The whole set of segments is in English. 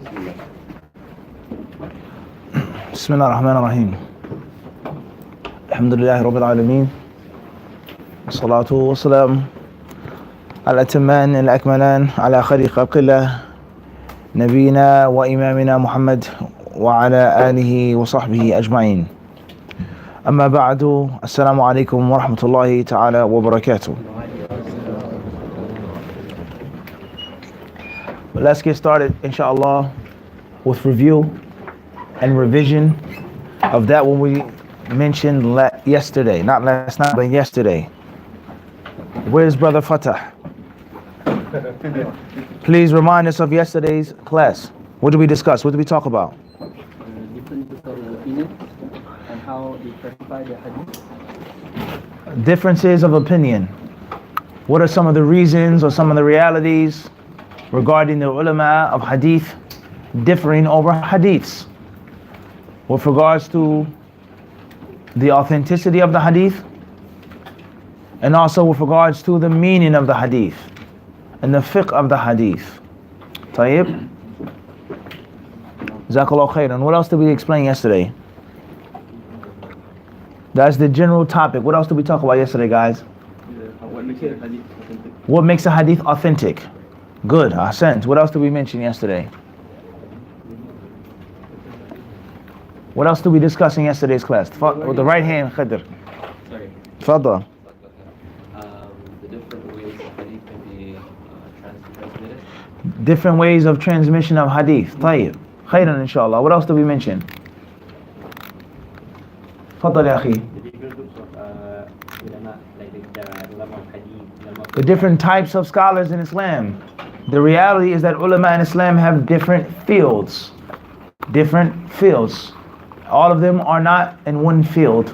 بسم الله الرحمن الرحيم الحمد لله رب العالمين والصلاة والسلام على الأتمان الأكملان على خير خلق الله نبينا وإمامنا محمد وعلى آله وصحبه أجمعين. أما بعد، السلام عليكم ورحمة الله تعالى وبركاته. Let's get started, inshallah, with review and revision of that what we mentioned yesterday. Not last night, but yesterday. Where's Brother Fatah? Please remind us of yesterday's class. What did we discuss? What did we talk about? Differences of opinions and how they classify the hadith. Differences of opinion. What are some of the reasons or some of the realities regarding the ulama of hadith differing over hadiths with regards to the authenticity of the hadith and also with regards to the meaning of the hadith and the fiqh of the hadith. Tayyib. Jazakallah khairan. What else did we explain yesterday? That's the general topic. What else did we talk about yesterday, guys? What makes a hadith authentic? Good, ahsant. What else did we mention yesterday? What else did we discuss in yesterday's class? With the right hand, Khidr. Sorry. Tfadda. The different ways of hadith can be transmitted. Different ways of transmission of hadith. Tayyib. Khairan, inshallah. What else did we mention? Tfadda, ya akhi. The different groups of ulama, like the ulama of hadith. The different types of scholars in Islam. The reality is that ulama in Islam have different fields. Different fields. All of them are not in one field.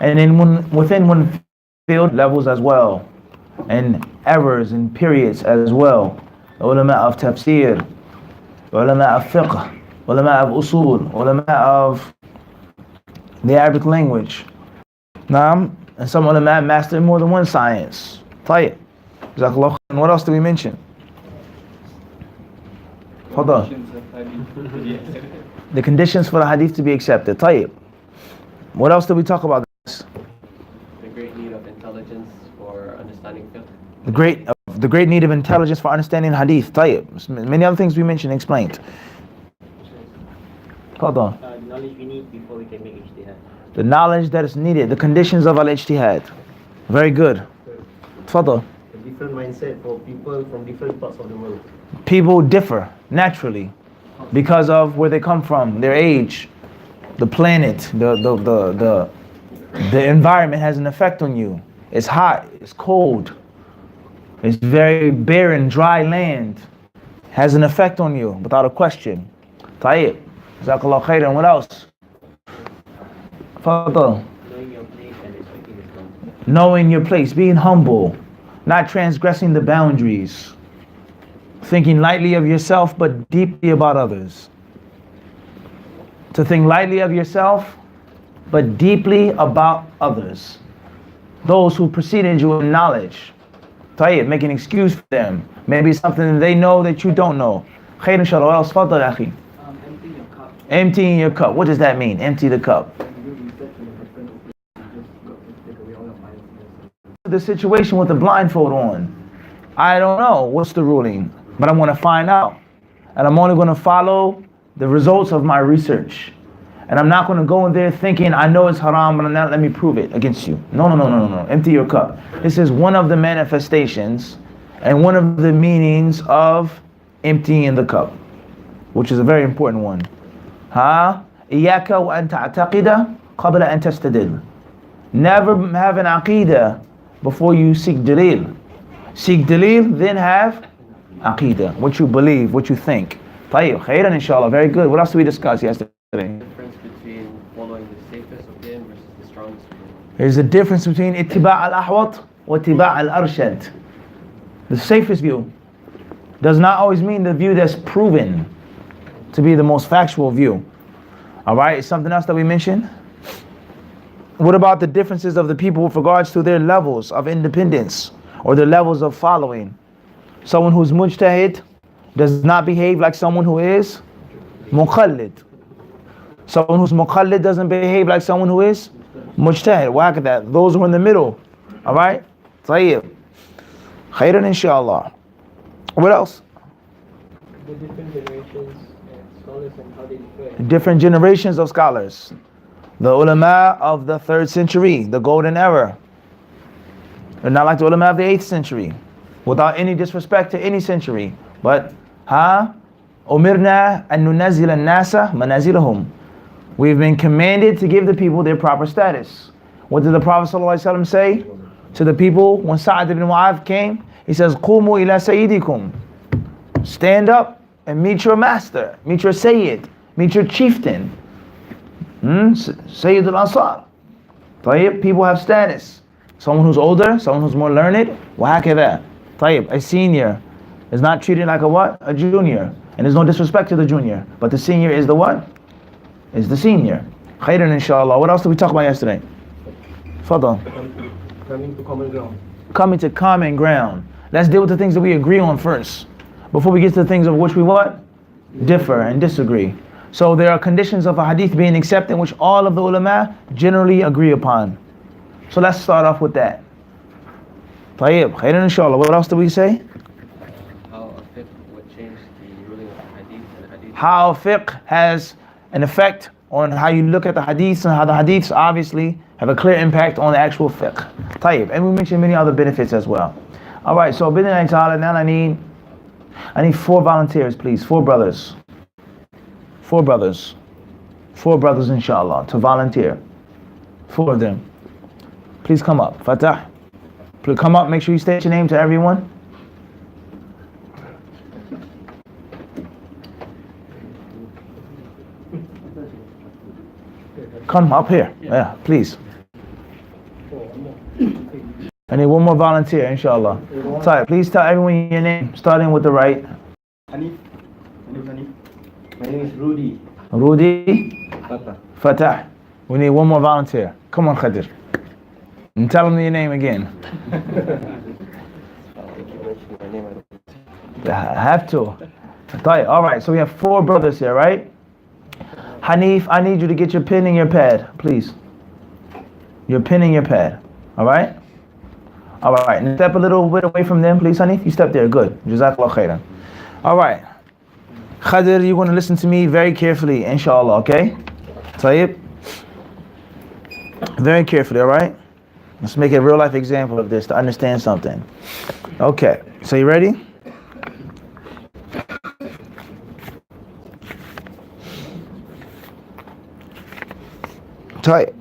And within one field, levels as well. And errors and periods as well. The ulama of tafsir, ulama of fiqh, ulama of usul, ulama of the Arabic language. Naam. And some ulama master more than one science. Tayyib. Jazakallah. And what else do we mention? Hold on. The conditions for the hadith to be accepted. Tayyib. What else did we talk about? The great need of intelligence for understanding fiqh. The great need of intelligence for understanding hadith. Tayyib. Many other things we mentioned and explained. Hold on. The knowledge we need before we can make ijtihad. The knowledge that is needed. The conditions of al-ijtihad. Very good. Tfadal. A different mindset for people from different parts of the world. People differ naturally because of where they come from, their age, the planet, the environment has an effect on you. It's hot, it's cold, it's very barren, dry land, has an effect on you without a question. Tayyib. Jazakallah khairan. What else? Fadal. Knowing your place and respecting Islam. Knowing your place, being humble, not transgressing the boundaries. Thinking lightly of yourself but deeply about others. To think lightly of yourself but deeply about others. Those who preceded you in knowledge. Tayyib, make an excuse for them. Maybe something they know that you don't know. Khair inshallah. What else? Fadal akhi. Emptying your cup. Emptying your cup. What does that mean? Empty the cup. The situation with the blindfold on. I don't know what's the ruling, but I'm going to find out. And I'm only going to follow the results of my research. And I'm not going to go in there thinking I know it's haram, but now let me prove it against you. No. Empty your cup. This is one of the manifestations and one of the meanings of emptying the cup, which is a very important one. إياك وأن تعتقد قبل أن تستدل. Never have an aqidah before you seek dalil. Seek dalil, then have aqidah. What you believe, what you think. Tayyib, khairan inshallah. Very good. What else did we discuss yesterday? The difference between following the safest opinion versus the strongest opinion. There's a difference between ittiba' al-ahwat wa ittiba' al-arshad. The safest view does not always mean the view that's proven to be the most factual view. Alright, something else that we mentioned? What about the differences of the people with regards to their levels of independence or their levels of following? Someone who's mujtahid does not behave like someone who is muqallid. Someone who's muqallid doesn't behave like someone who is mujtahid. Whack that. Those who are in the middle. All right? Tayyib. Khairan inshallah. What else? The different generations and scholars and how they differ. Different generations of scholars. The ulama of the 3rd century, the golden era. They're not like the ulama of the 8th century. Without any disrespect to any century. But, umirna an nunazila nasa manazilahum. We've been commanded to give the people their proper status. What did the Prophet ﷺ say to the people when Sa'd ibn Mu'adh came? He says, Qumu ila sayyidikum. Stand up and meet your master, meet your sayyid, meet your chieftain. Sayyid al-Ansar. Tayyib, people have status. Someone who's older, someone who's more learned, wahakadha. Tayyib, a senior is not treated like a what? A junior. And there's no disrespect to the junior. But the senior is the what? Is the senior. Khairan inshallah. What else did we talk about yesterday? Fadal. Coming to common ground. Coming to common ground. Let's deal with the things that we agree on first. Before we get to the things of which we what? Differ and disagree. So there are conditions of a hadith being accepted which all of the ulama generally agree upon. So let's start off with that. Tayyib, khairan inshallah. What else did we say? How a fiqh would change the ruling of the hadith and hadith. How fiqh has an effect on how you look at the hadiths and how the hadiths obviously have a clear impact on the actual fiqh. Tayyib. And we mentioned many other benefits as well. Alright, so bid'in ta'ala, now I need 4 volunteers, please. 4 brothers. 4 brothers. 4 brothers, inshallah, to volunteer. 4 of them. Please come up. Fatah. Please come up. Make sure you state your name to everyone. Come up here. Yeah, please. I need 1 more volunteer, inshallah. Sorry, please tell everyone your name, starting with the right. Hanif. My name is Hanif. My name is Rudy. Rudy. Fatah. Fatah. We need 1 more volunteer. Come on, Khadir. And tell them your name again. I have to. All right, so we have 4 brothers here, right? Hanif, I need you to get your pen and your pad, please. Your pen and your pad. All right? All right, and step a little bit away from them, please, Hanif. You step there, good. Jazakallah khairan. All right. Khadir, you're going to listen to me very carefully, inshallah, okay? Tayyib? Very carefully, all right? Let's make a real life example of this to understand something. Okay, so you ready? Tayyib.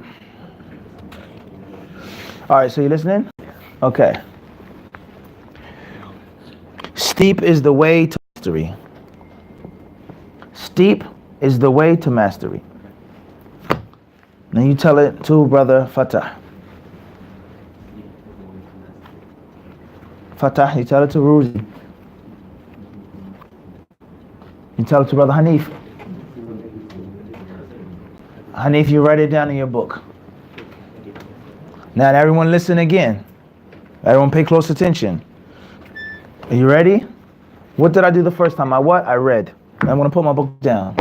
All right, so you listening? Okay. Steep is the way to mastery. Steep is the way to mastery. Now you tell it to brother Fatah. Fatah, you tell it to Ruzi. You tell it to brother Hanif. Hanif, you write it down in your book. Now everyone listen again. Everyone pay close attention. Are you ready? What did I do the first time? I read. I'm going to put my book down.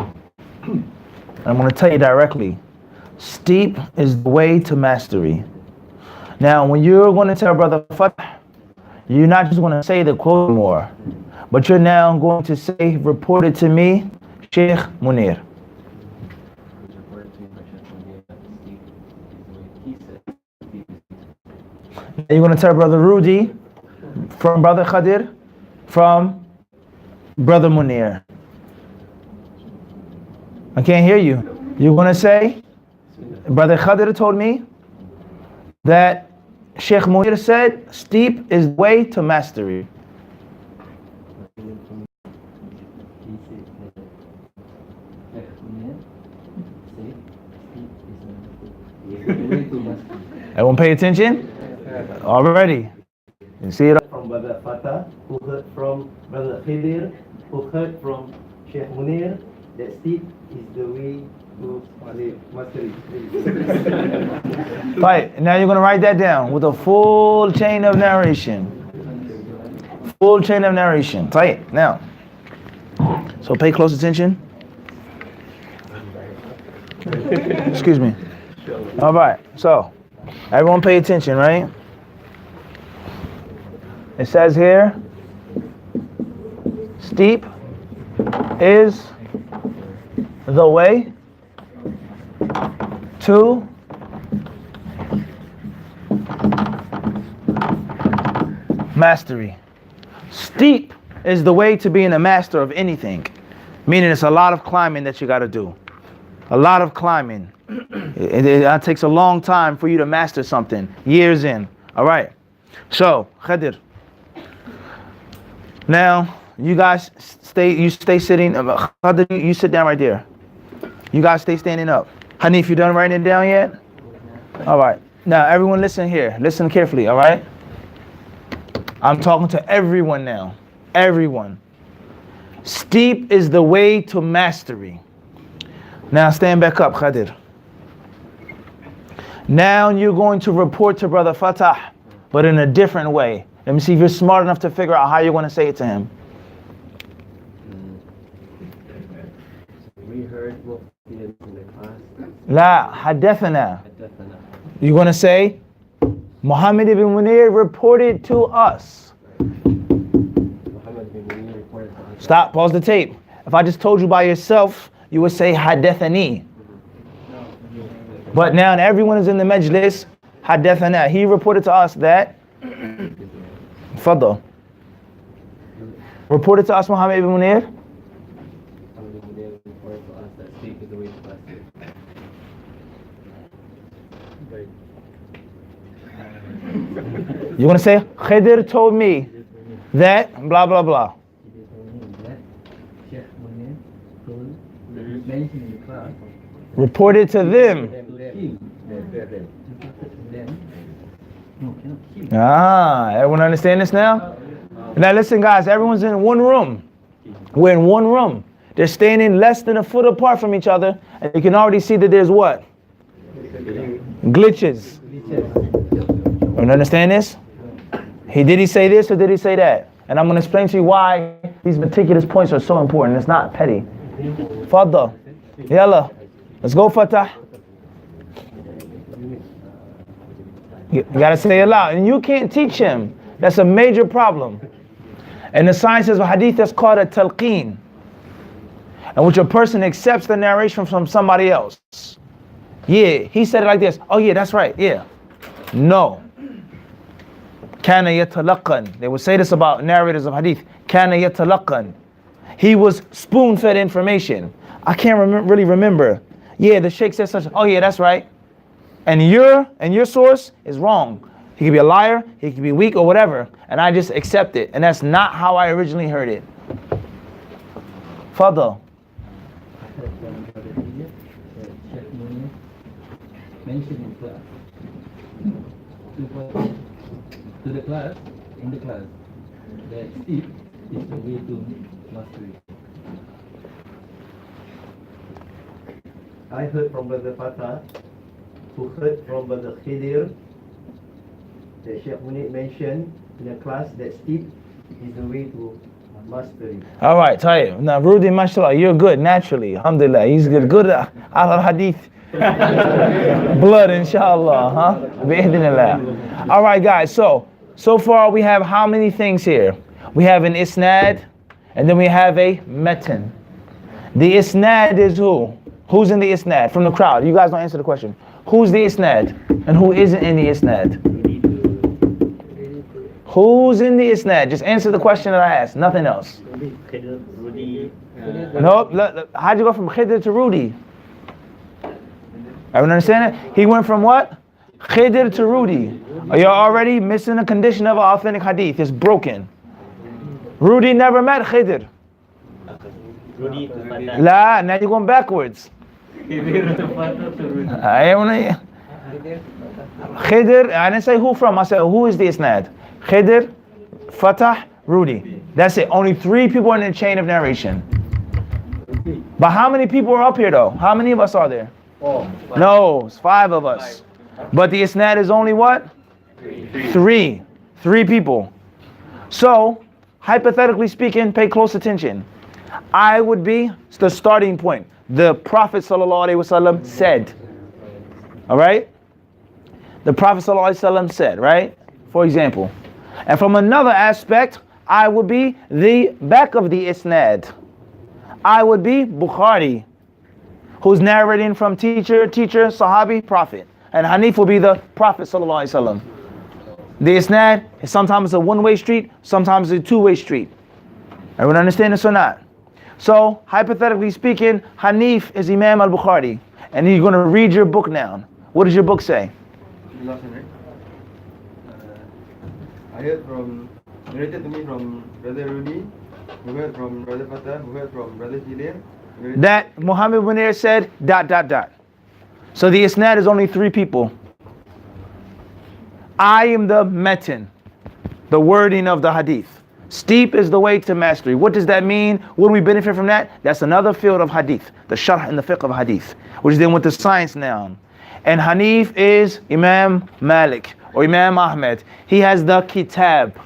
I'm going to tell you directly. Steep is the way to mastery. Now, when you're going to tell Brother Fatah, you're not just going to say the quote more, but you're now going to say, reported to me, Sheikh Munir. You're going to tell Brother Rudy, from Brother Khadir, from Brother Munir. I can't hear you. You're going to say, Brother Khadir told me that Sheikh Munir said, steep is the way to mastery. Everyone pay attention? Already. You see it? From Brother Fatah, who heard from Brother Khidir, who heard from Sheikh Munir, that steep is the way to mastery. Right, now you're going to write that down with a full chain of narration. Full chain of narration. Right, now. So pay close attention. Excuse me. All right, so everyone pay attention, right? It says here, steep is the way to mastery. Steep is the way to being a master of anything, meaning it's a lot of climbing that you got to do. A lot of climbing. It takes a long time for you to master something, years in. All right. So, Khadir. Now, you guys stay sitting. Khadir, you sit down right there. You guys stay standing up. Hanif, you done writing it down yet? All right. Now, everyone listen here. Listen carefully, all right? I'm talking to everyone now. Everyone. Steep is the way to mastery. Now stand back up, Khadir. Now you're going to report to Brother Fatah, but in a different way. Let me see if you're smart enough to figure out how you're going to say it to him. We heard what we did in the class. La hadathana. You're going to say, Muhammad ibn Munir reported to us. Muhammad ibn Munir reported to us. Stop, pause the tape. If I just told you by yourself, you would say hadathani. But now everyone is in the majlis, hadathana. He reported to us that, Fadl. Reported to us Muhammad ibn Munir. Muhammad ibn Munir reported to us that steep is the way to mastery. You're going to say, Khidr told me that, blah, blah, blah. Reported to them. Everyone understand this now? Now listen guys, everyone's in one room. We're in one room. They're standing less than a foot apart from each other, and you can already see that there's what? Glitches. You understand this? Did he say this or did he say that? And I'm going to explain to you why these meticulous points are so important. It's not petty. Fadda. Yalla. Let's go, Fatah. You got to say it loud. And you can't teach him. That's a major problem. And the sciences of hadith, that's called a talqeen, in which a person accepts the narration from somebody else. Yeah, he said it like this. Oh yeah, that's right. Yeah. No. Kana yatalaqan. They would say this about narrators of hadith. Kana yatalaqan. He was spoon-fed information. I can't really remember. Yeah, the sheikh said such. Oh yeah, that's right. And your source is wrong. He could be a liar, he could be weak or whatever, and I just accept it. And that's not how I originally heard it. Fadl. Mentioned in class. To the class, in the class, that steep is the way to mastery. I heard from Brother Fatah, who heard from Brother Khidir, that Sheikh Munir mentioned in the class that steep is the way to mastery. All right, Tayyib. Now, Rudy, mashallah, you're good naturally. Alhamdulillah. He's good al-hadith. Blood, inshallah, huh? Bi'idhnillah. All right, guys. So far we have how many things here? We have an isnad, and then we have a metan. The isnad is who? Who's in the isnad from the crowd? You guys don't answer the question. Who's the isnad and who isn't in the isnad? Who's in the isnad? Just answer the question that I asked. Nothing else. Nope. How'd you go from Khidr to Rudy? Everyone understand it? He went from what? Khidr to Rudy. You're already missing a condition of an authentic hadith. It's broken. Rudy never met Khidr. La, now you're going backwards. Khidr, I didn't say who from. I said who is the isnad? Khidr, Fatah, Rudy. That's it. Only 3 people in the chain of narration. But how many people are up here though? How many of us are there? No, it's 5 of us. But the isnad is only what? 3. 3 people. So, hypothetically speaking, pay close attention. I would be the starting point. The Prophet ﷺ said. All right? The Prophet ﷺ said, right? For example. And from another aspect, I would be the back of the isnad. I would be Bukhari, who's narrating from teacher, Sahabi, Prophet. And Hanif will be the Prophet ﷺ. The isnad is sometimes a one-way street, sometimes a two-way street. Everyone understand this or not? So, hypothetically speaking, Hanif is Imam al-Bukhari. And you're going to read your book now. What does your book say? Last one, right? I heard from, narrated to me from Brother Rudy, who heard from Brother Fatah, who heard from Brother Hilal. That Muhammad Munir said, ... So the isnad is only three people. I am the metin, the wording of the hadith. Steep is the way to mastery. What does that mean? What do we benefit from that? That's another field of hadith, the sharh and the fiqh of hadith, which is then with the science now. And Hanif is Imam Malik or Imam Ahmed. He has the kitab,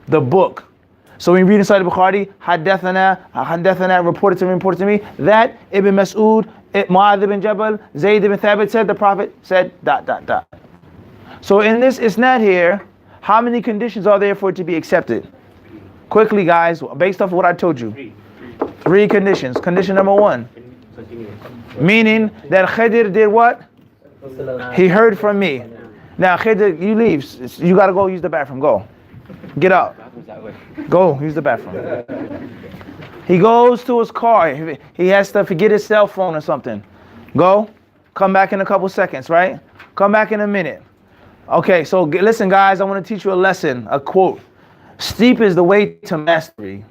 the book. So when you read inside the Bukhari, Haddathana, reported to me, that Ibn Mas'ud, Mu'adh ibn Jabal, Zayd ibn Thabit said, the Prophet said, ... So in this isnad here, how many conditions are there for it to be accepted? Quickly, guys, based off of what I told you. Three conditions. Condition number one, meaning that Khidr did what? He heard from me. Now, Khidr, you leave. You got to go use the bathroom. Go. Get up. Go use the bathroom. He goes to his car. He has to forget his cell phone or something. Go. Come back in a couple seconds, right? Come back in a minute. Okay, so listen, guys, I want to teach you a lesson, a quote. Steep is the way to mastery.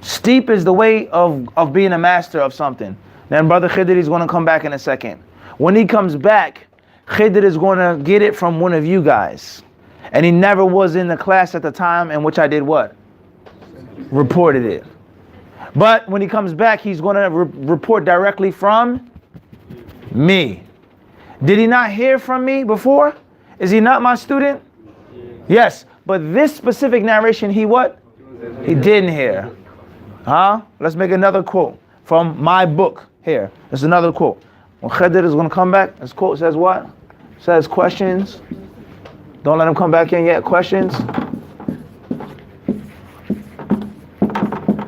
Steep is the way of being a master of something. Then Brother Khidr is going to come back in a second. When he comes back, Khidr is going to get it from one of you guys. And he never was in the class at the time in which I did what? Reported it. But when he comes back, he's going to report directly from me. Did he not hear from me before? Is he not my student? Yes. But this specific narration, he what? He didn't hear. Let's make another quote from my book here. There's another quote. When Khidr is going to come back, this quote says what? Says questions. Don't let him come back in yet. Questions.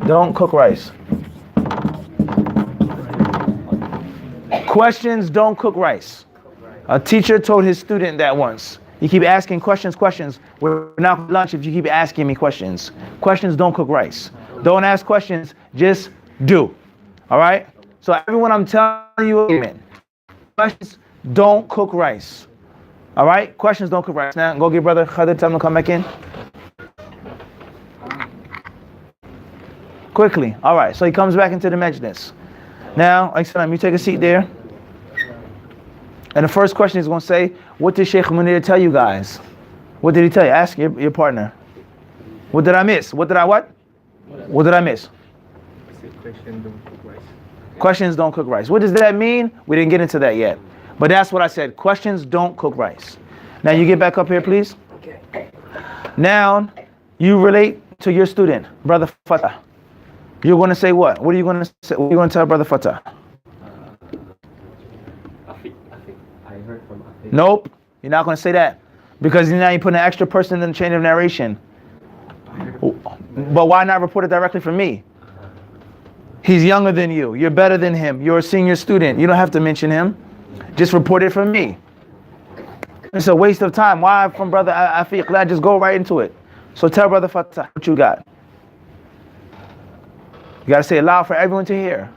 Don't cook rice. Questions don't cook rice. A teacher told his student that once. You keep asking questions. We're not at lunch if you keep asking me questions. Questions don't cook rice. Don't ask questions, just do. All right? So everyone, I'm telling you, amen. Questions don't cook rice. All right? Questions don't cook rice. Now, go get Brother Khadr, tell him to come back in. Quickly. All right, so he comes back into the majlis. Now, Salam, you take a seat there. And the first question he's going to say, what did Sheikh Munir tell you guys? What did he tell you? Ask your partner. What did I miss? What did I miss? Questions don't cook rice. Questions don't cook rice. What does that mean? We didn't get into that yet. But that's what I said. Questions don't cook rice. Now you get back up here, please. Okay. Now, you relate to your student, Brother Fatah. You're going to say what? What are you going to say? What are you going to tell Brother Fatah? I heard from Afiq. Nope. You're not going to say that. Because now you put an extra person in the chain of narration. But why not report it directly from me? He's younger than you. You're better than him. You're a senior student. You don't have to mention him. Just report it from me. It's a waste of time. Why from Brother Afiq? Let's just go right into it. So tell Brother Fatah what you got. You got to say it loud for everyone to hear.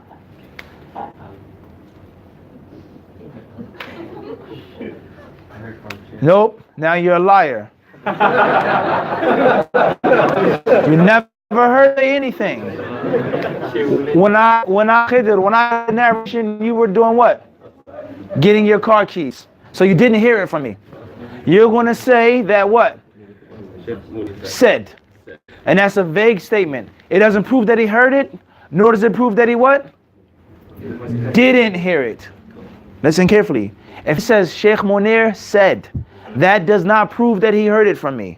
Nope. Now you're a liar. You never heard anything. When I narration, you were doing what? Getting your car keys. So you didn't hear it from me. You're going to say that what? Said. And that's a vague statement. It doesn't prove that he heard it, nor does it prove that he what? Didn't hear it. Listen carefully. If it says Sheikh Munir said, that does not prove that he heard it from me.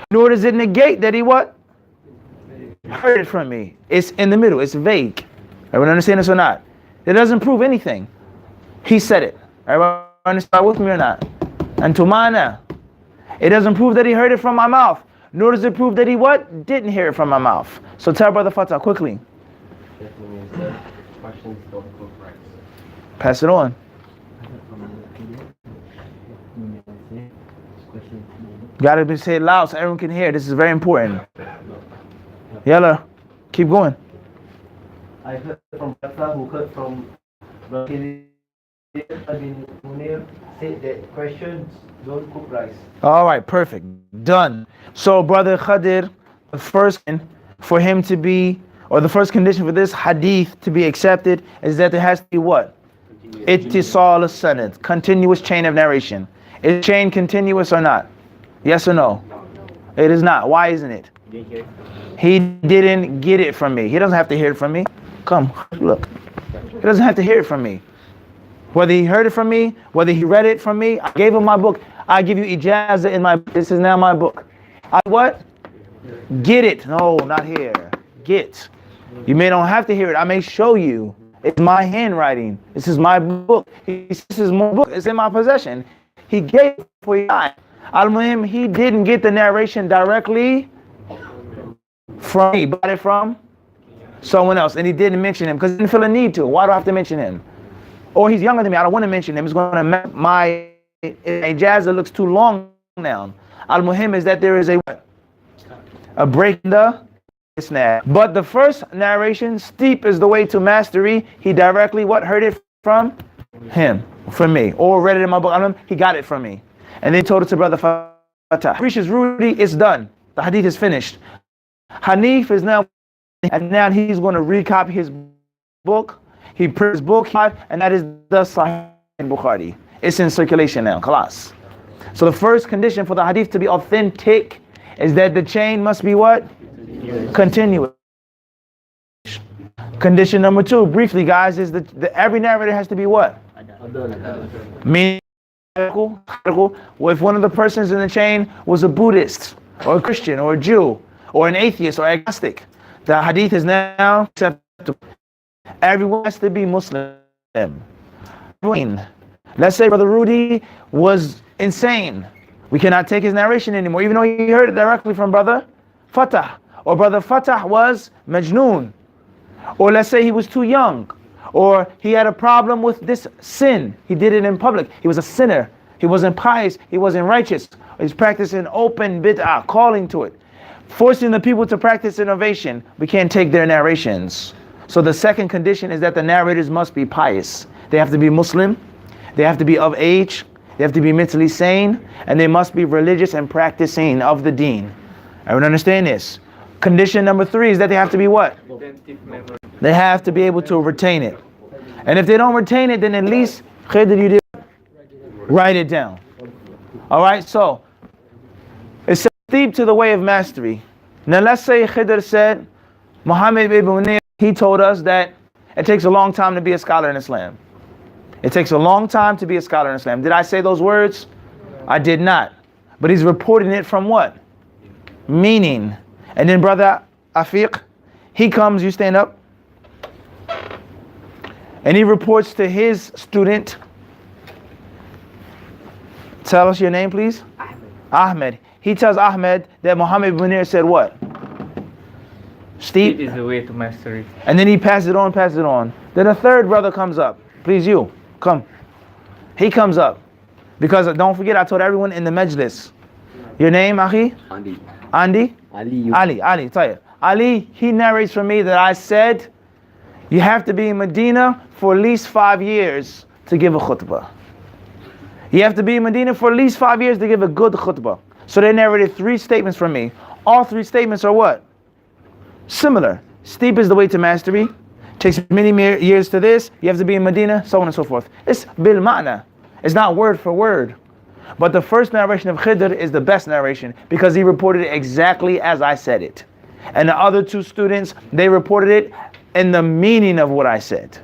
Nor does it negate that he what? heard it from me. It's in the middle. It's vague. Everyone understand this or not? It doesn't prove anything. He said it. Everyone understand with me or not? And tumana. It doesn't prove that he heard it from my mouth. Nor does it prove that he what? Didn't hear it from my mouth. So tell Brother Fatah quickly. Questions don't look right. Pass it on. Gotta be said loud so everyone can hear. This is very important. Yalla, keep going. I heard from Fatah who heard from Brother Munir said that questions don't cook rice. All right, perfect. Done. So, Brother Khadir, the first for him to be, or the first condition for this hadith to be accepted is that there has to be what? Ittisal as-sanad, continuous chain of narration. Is chain continuous or not? Yes or no? It is not. Why isn't it? He didn't get it from me. He doesn't have to hear it from me. Come, look. He doesn't have to hear it from me. Whether he heard it from me, whether he read it from me, I gave him my book. I give you ijazah in my book. This is now my book. I what? Get it. No, not here. Get. You may not have to hear it. I may show you. It's my handwriting. This is my book. This is my book. It's in my possession. He gave it for you. Al-Muhim, he didn't get the narration directly from me. He got it from someone else. And he didn't mention him because he didn't feel a need to. Why do I have to mention him? Or he's younger than me. I don't want to mention him. It's going to make my ijazah looks too long now. Al-Muhim is that there is a break in the snare. But the first narration, steep is the way to mastery. He directly what? Heard it from him, from me. Or read it in my book. He got it from me. And then told it to Brother Fatah. Reaches Rudy, it's done. The hadith is finished. Hanif is now, and now he's going to recopy his book. He put his book, and that is the Sahih Bukhari. It's in circulation now, khalas. So the first condition for the hadith to be authentic is that the chain must be what? Continuous. Condition number 2, briefly guys, is that every narrator has to be what? Meaning, if one of the persons in the chain was a Buddhist, or a Christian, or a Jew, or an atheist, or agnostic, the hadith is now acceptable. Everyone has to be Muslim. Let's say Brother Rudy was insane. We cannot take his narration anymore, even though he heard it directly from Brother Fatah. Or Brother Fatah was Majnoon. Or let's say he was too young. Or he had a problem with this sin. He did it in public. He was a sinner. He wasn't pious. He wasn't righteous. He's practicing open bid'ah, calling to it. Forcing the people to practice innovation. We can't take their narrations. So the second condition is that the narrators must be pious. They have to be Muslim. They have to be of age. They have to be mentally sane. And they must be religious and practicing of the deen. Everyone understand this? Condition number 3 is that they have to be what? They have to be able to retain it. And if they don't retain it, then at least you did write it down. Alright, so it's steep to the way of mastery. Now let's say Khidr said, Muhammad ibn Munir, he told us that it takes a long time to be a scholar in Islam. It takes a long time to be a scholar in Islam. Did I say those words? I did not. But he's reporting it from what? Meaning. And then Brother Afiq, he comes, you stand up. And he reports to his student. Tell us your name, please. Ahmed. He tells Ahmed that Muhammad ibn Munir said what? Steep is the way to mastery. And then he passes it on, Then a third brother comes up. Please, you, come. He comes up. Because don't forget, I told everyone in the majlis. Your name, Akhi? Andy? Ali, tell you. Ali, he narrates for me that I said, you have to be in Medina for at least 5 years to give a khutbah. You have to be in Medina for at least 5 years to give a good khutbah. So they narrated 3 statements from me. All 3 statements are what? Similar. Steep is the way to mastery. Takes many years to this. You have to be in Medina, so on and so forth. It's bil ma'na. It's not word for word. But the first narration of Khidr is the best narration because he reported it exactly as I said it. And the other 2 students, they reported it in the meaning of what I said.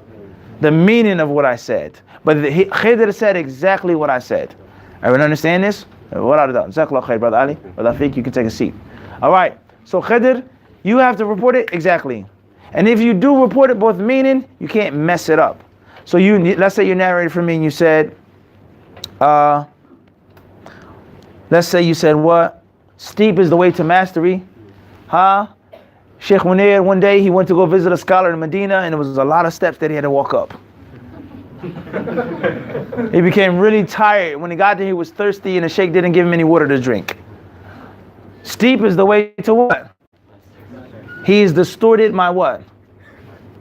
The meaning of what I said. But Khidr said exactly what I said. Everyone understand this? Jazakallah khair, Brother Ali. Brother Afiq, you can take a seat. Alright, so Khidr, You have to report it exactly. And if you do report it both meaning, you can't mess it up. So let's say you narrated for me and you said, let's say you said what? Steep is the way to mastery. Huh? Sheikh Munir, one day he went to go visit a scholar in Medina and there was a lot of steps that he had to walk up. He became really tired. When he got there, he was thirsty and the sheikh didn't give him any water to drink. Steep is the way to what? He's distorted my what?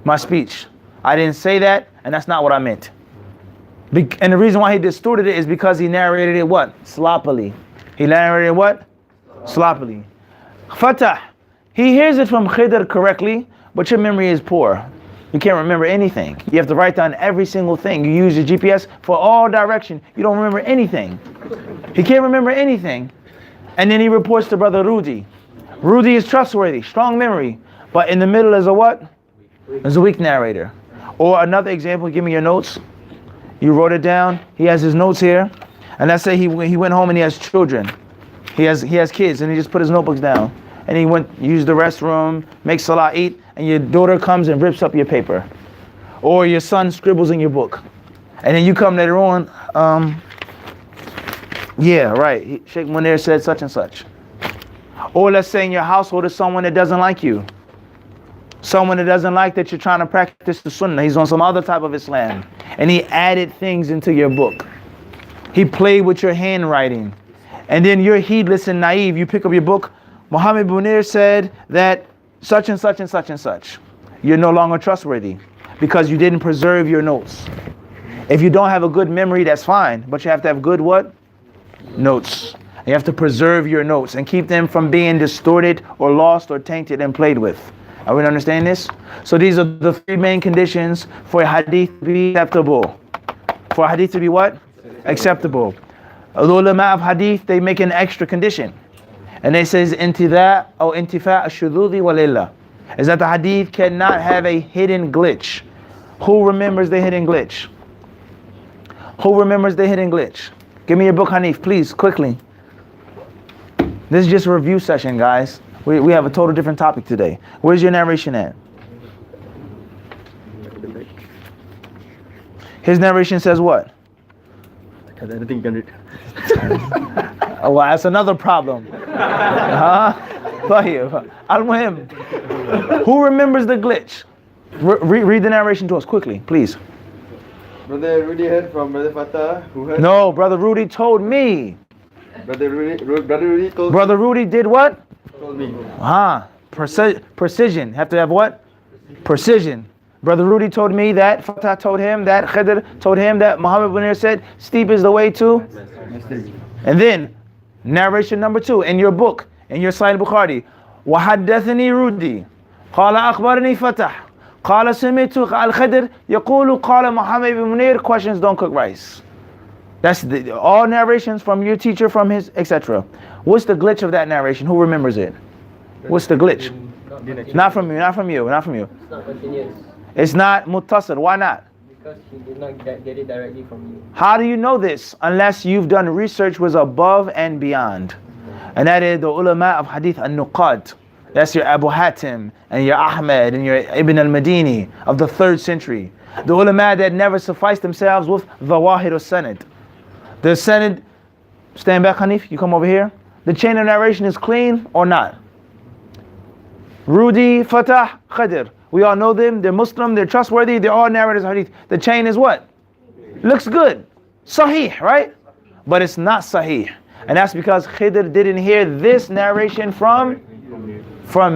My speech. I didn't say that, and that's not what I meant. And the reason why he distorted it is because he narrated it what? Sloppily. He narrated what? Sloppily. Fatah. He hears it from Khidr correctly, but your memory is poor. You can't remember anything. You have to write down every single thing. You use your GPS for all direction. You don't remember anything. He can't remember anything. And then he reports to Brother Rudy. Rudy is trustworthy, strong memory. But in the middle is a what? Is a weak narrator. Or another example, give me your notes. You wrote it down. He has his notes here. And let's say he went home and he has children. He has kids and he just put his notebooks down. And he went, used the restroom, makes salah, eat, and your daughter comes and rips up your paper. Or your son scribbles in your book. And then you come later on, yeah, right, Sheikh Munir said such and such. Or let's say in your household is someone that doesn't like you. Someone that doesn't like that you're trying to practice the sunnah. He's on some other type of Islam. And he added things into your book. He played with your handwriting. And then you're heedless and naive. You pick up your book. Muhammad Munir said that such and such and such and such. You're no longer trustworthy because you didn't preserve your notes. If you don't have a good memory, that's fine. But you have to have good what? Notes. You have to preserve your notes and keep them from being distorted or lost or tainted and played with. Are we understanding this? So these are the three main conditions for a hadith to be acceptable. For a hadith to be what? Acceptable. The ulama of hadith, they make an extra condition. And they says intida or intifa ash-shududi wal-illa. Is that the hadith cannot have a hidden glitch. Who remembers the hidden glitch? Who remembers the hidden glitch? Give me your book, Hanif, please, quickly. This is just a review session, guys. We have a total different topic today. Where's your narration at? His narration says what? I don't think you can read. Oh, well, that's another problem. Al-Muhim. Who remembers the glitch? Read the narration to us quickly, please. Brother Rudy heard from Brother Fatah, who heard. No, Brother Rudy told me. Brother Rudy told. Brother Rudy did what? Told me. Precision. Have to have what? Precision. Brother Rudy told me that. Fatah told him that. Khidr told him that. Muhammad Munir said, steep is the way to. And then, narration number 2 in your book, in your Sahih Bukhari. وحدثني رودي قال أخبرني فتح قال سمعت الخدر يقول قال محمد بن منير. Questions don't cook rice. That's all narrations from your teacher, from his, etc. What's the glitch of that narration? Who remembers it? What's the glitch? Not from you, not from you, not from you. It's not continuous. It's not muttasil. Why not? Because he did not get it directly from you. How do you know this? Unless you've done research was above and beyond. And that is the ulama of hadith al-Nuqad. That's your Abu Hatim and your Ahmed and your Ibn al-Madini of the 3rd century. The ulama that never sufficed themselves with the Wahid al-Sanad. The Sanad, stand back Hanif, you come over here. The chain of narration is clean or not? Rudy, Fatah, Khidr. We all know them, they're Muslim, they're trustworthy, they're all narrators of hadith. The chain is what? Looks good. Sahih, right? But it's not Sahih. And that's because Khidr didn't hear this narration from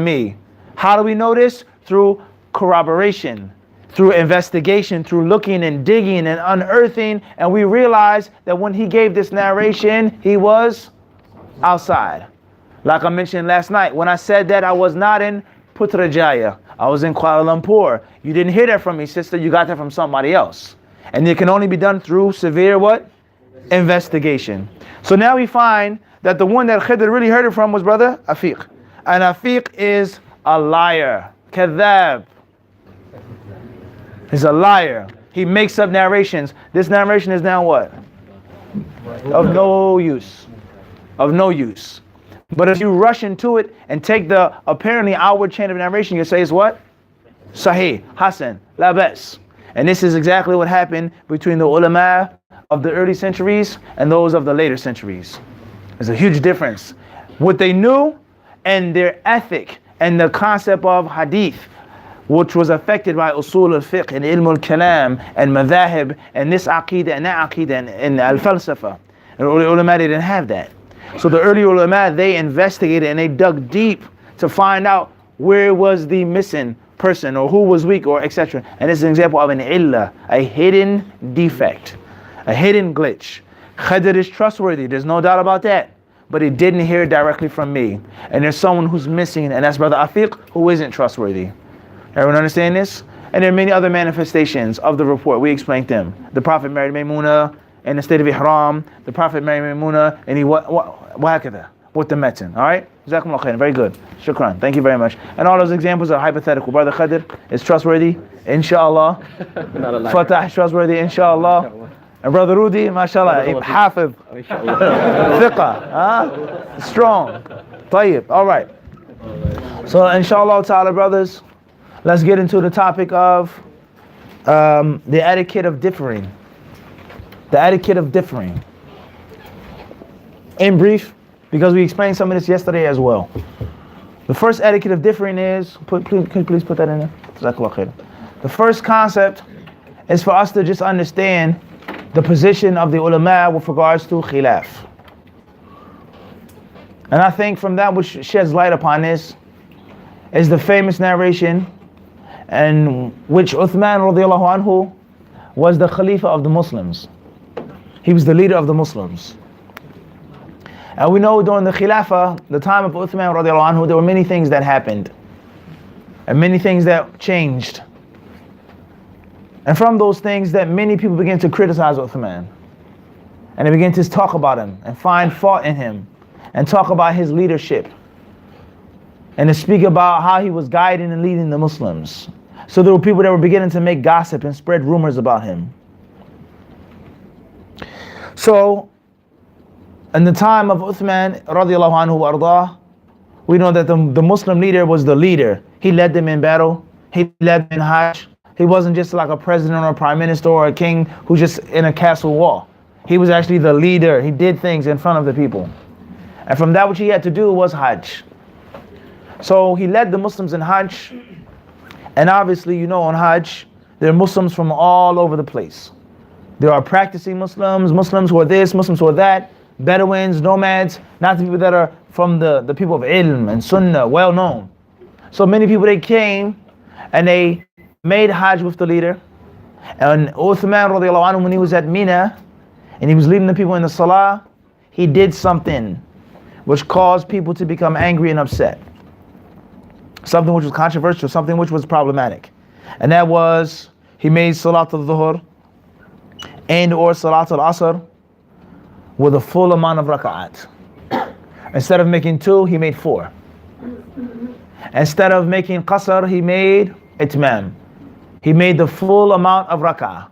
me. How do we know this? Through corroboration, through investigation, through looking and digging and unearthing. And we realize that when he gave this narration, he was outside. Like I mentioned last night, when I said that I was not in Putrajaya, I was in Kuala Lumpur. You didn't hear that from me, sister. You got that from somebody else. And it can only be done through severe what? Investigation. So now we find that the one that Khidr really heard it from was Brother Afiq. And Afiq is a liar. Kadhab. He's a liar. He makes up narrations. This narration is now what? Of no use. Of no use. But if you rush into it and take the apparently outward chain of narration, you say it's what? Sahih, Hasan, La Bas. And this is exactly what happened between the ulama of the early centuries and those of the later centuries. There's a huge difference. What they knew and their ethic and the concept of hadith, which was affected by usul al-fiqh and ilm al-kalam and madhahib and this aqidah and that aqidah and al-falsafa. And ulama didn't have that. So the early ulama, they investigated and they dug deep to find out where was the missing person or who was weak or etc. And this is an example of an illah, a hidden defect, a hidden glitch. Khadr is trustworthy, there's no doubt about that. But he didn't hear it directly from me. And there's someone who's missing, and that's Brother Afiq, who isn't trustworthy. Everyone understand this? And there are many other manifestations of the report. We explained them. The Prophet married Maymuna in the state of Ihram. The Prophet married Maymuna and he with the metin. Alright? Jazakumullah khairan. Very good. Shukran. Thank you very much. And all those examples are hypothetical. Brother Khadr is trustworthy, inshallah. Fatah is trustworthy, inshallah. And Brother Rudi, mashallah, hafiz. Thiqah. Strong. Tayyib. Alright. So inshallah ta'ala, brothers, let's get into the topic of the etiquette of differing. The etiquette of differing. In brief, because we explained some of this yesterday as well. The first etiquette of differing is, can you please put that in there? The first concept is for us to just understand the position of the ulama with regards to khilaf. And I think from that which sheds light upon this is the famous narration in which Uthman radiallahu anhu was the Khalifa of the Muslims. He was the leader of the Muslims. And we know during the Khilafah, the time of Uthman radiallahu anhu, there were many things that happened. And many things that changed. And from those things that many people began to criticize Uthman. And they began to talk about him and find fault in him. And talk about his leadership. And to speak about how he was guiding and leading the Muslims. So there were people that were beginning to make gossip and spread rumors about him. So, in the time of Uthman radiallahu anhu ardah, we know that the Muslim leader was the leader. He led them in battle. He led them in Hajj. He wasn't just like a president or a prime minister or a king who's just in a castle wall. He was actually the leader. He did things in front of the people. And from that which he had to do was Hajj. So he led the Muslims in Hajj. And obviously, you know, on Hajj, there are Muslims from all over the place. There are practicing Muslims, Muslims who are this, Muslims who are that, Bedouins, nomads, not the people that are from the people of ilm and sunnah, well known. So many people, they came and they made Hajj with the leader. And Uthman radiallahu anhu, when he was at Mina and he was leading the people in the salah, he did something which caused people to become angry and upset. Something which was controversial, something which was problematic. And that was, he made Salat al-Dhuhr and or Salat al-Asr with a full amount of raka'at. Instead of making 2, he made 4. Instead of making qasr, he made itmam. He made the full amount of raka'ah.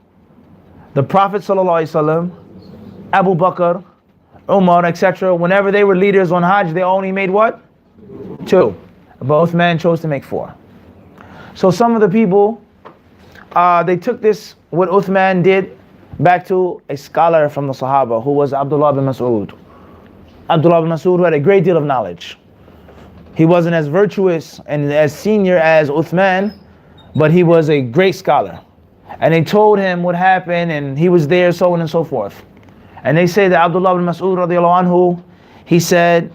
The Prophet ﷺ, Abu Bakr, Umar, etc., whenever they were leaders on Hajj, they only made what? 2. But Uthman chose to make 4. So some of the people, they took this, what Uthman did, back to a scholar from the Sahaba who was Abdullah bin Mas'ud. Abdullah bin Mas'ud, who had a great deal of knowledge. He wasn't as virtuous and as senior as Uthman, but he was a great scholar. And they told him what happened and he was there, so on and so forth. And they say that Abdullah bin Mas'ud radiallahu anhu, he said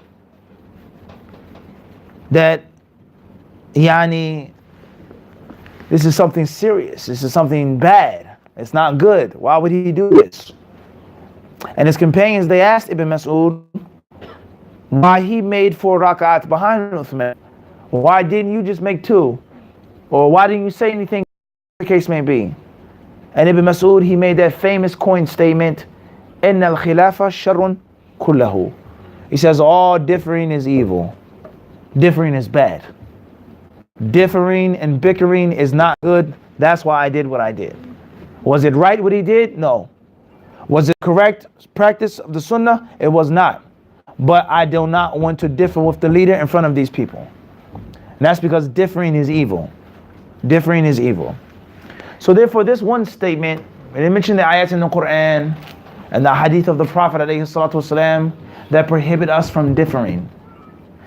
that this is something serious, this is something bad. It's not good. Why would he do this? And his companions, they asked Ibn Mas'ud why he made 4 rak'ats behind Uthman. Why didn't you just make 2? Or why didn't you say anything, the case may be? And Ibn Mas'ud, he made that famous coin statement, إِنَّ الْخِلَافَ شَرٌ كُلَّهُ. He says all differing is evil. Differing is bad. Differing and bickering is not good. That's why I did what I did. Was it right what he did? No. Was it correct practice of the sunnah? It was not. but I do not want to differ with the leader in front of these people. And that's because differing is evil. Differing is evil. So therefore, this one statement, and they mentioned the ayats in the Quran and the hadith of the Prophet ﷺ that prohibit us from differing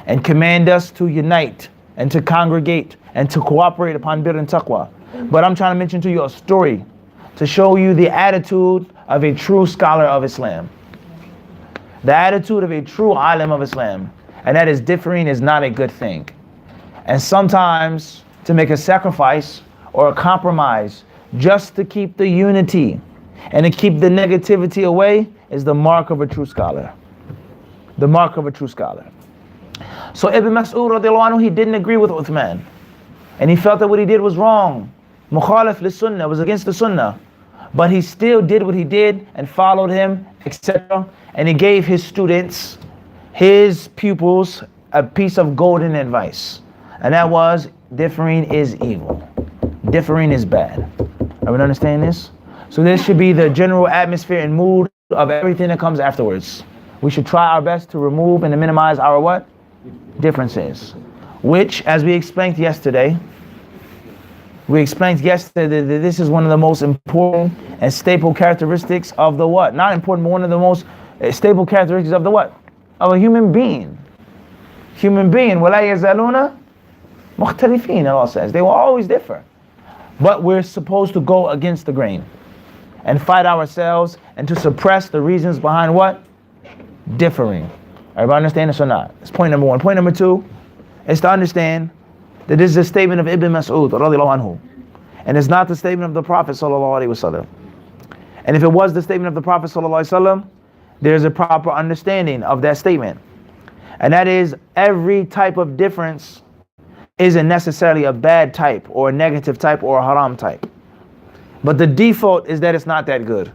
and command us to unite and to congregate and to cooperate upon bir and taqwa. But I'm trying to mention to you a story to show you the attitude of a true scholar of Islam. The attitude of a true alim of Islam. And that is, differing is not a good thing. And sometimes to make a sacrifice or a compromise just to keep the unity and to keep the negativity away is the mark of a true scholar. The mark of a true scholar. So Ibn Mas'ud radiallahu anhu, he didn't agree with Uthman. And he felt that what he did was wrong. Mukhalif li sunnah, was against the sunnah. But he still did what he did and followed him, etc. And he gave his students, his pupils, a piece of golden advice. And that was, differing is evil. Differing is bad. Everyone understand this? So this should be the general atmosphere and mood of everything that comes afterwards. We should try our best to remove and to minimize our what? Differences. Which, as we explained yesterday, that this is one of the most important and staple characteristics of the what? Not important, but one of the most stable characteristics of the what? Of a human being. Human being. وَلَا يَزَالُونَ مُخْتَلِفِينَ, Allah says. They will always differ. But we're supposed to go against the grain and fight ourselves and to suppress the reasons behind what? Differing. Everybody understand this or not? That's point number one. Point number two is to understand that this is a statement of Ibn Mas'ud radiallahu anhu, and it's not the statement of the Prophet sallallahu alaihi wasallam. And if it was the statement of the Prophet sallallahu alaihi wasallam, there's a proper understanding of that statement, and that is, every type of difference isn't necessarily a bad type or a negative type or a haram type, but the default is that it's not that good.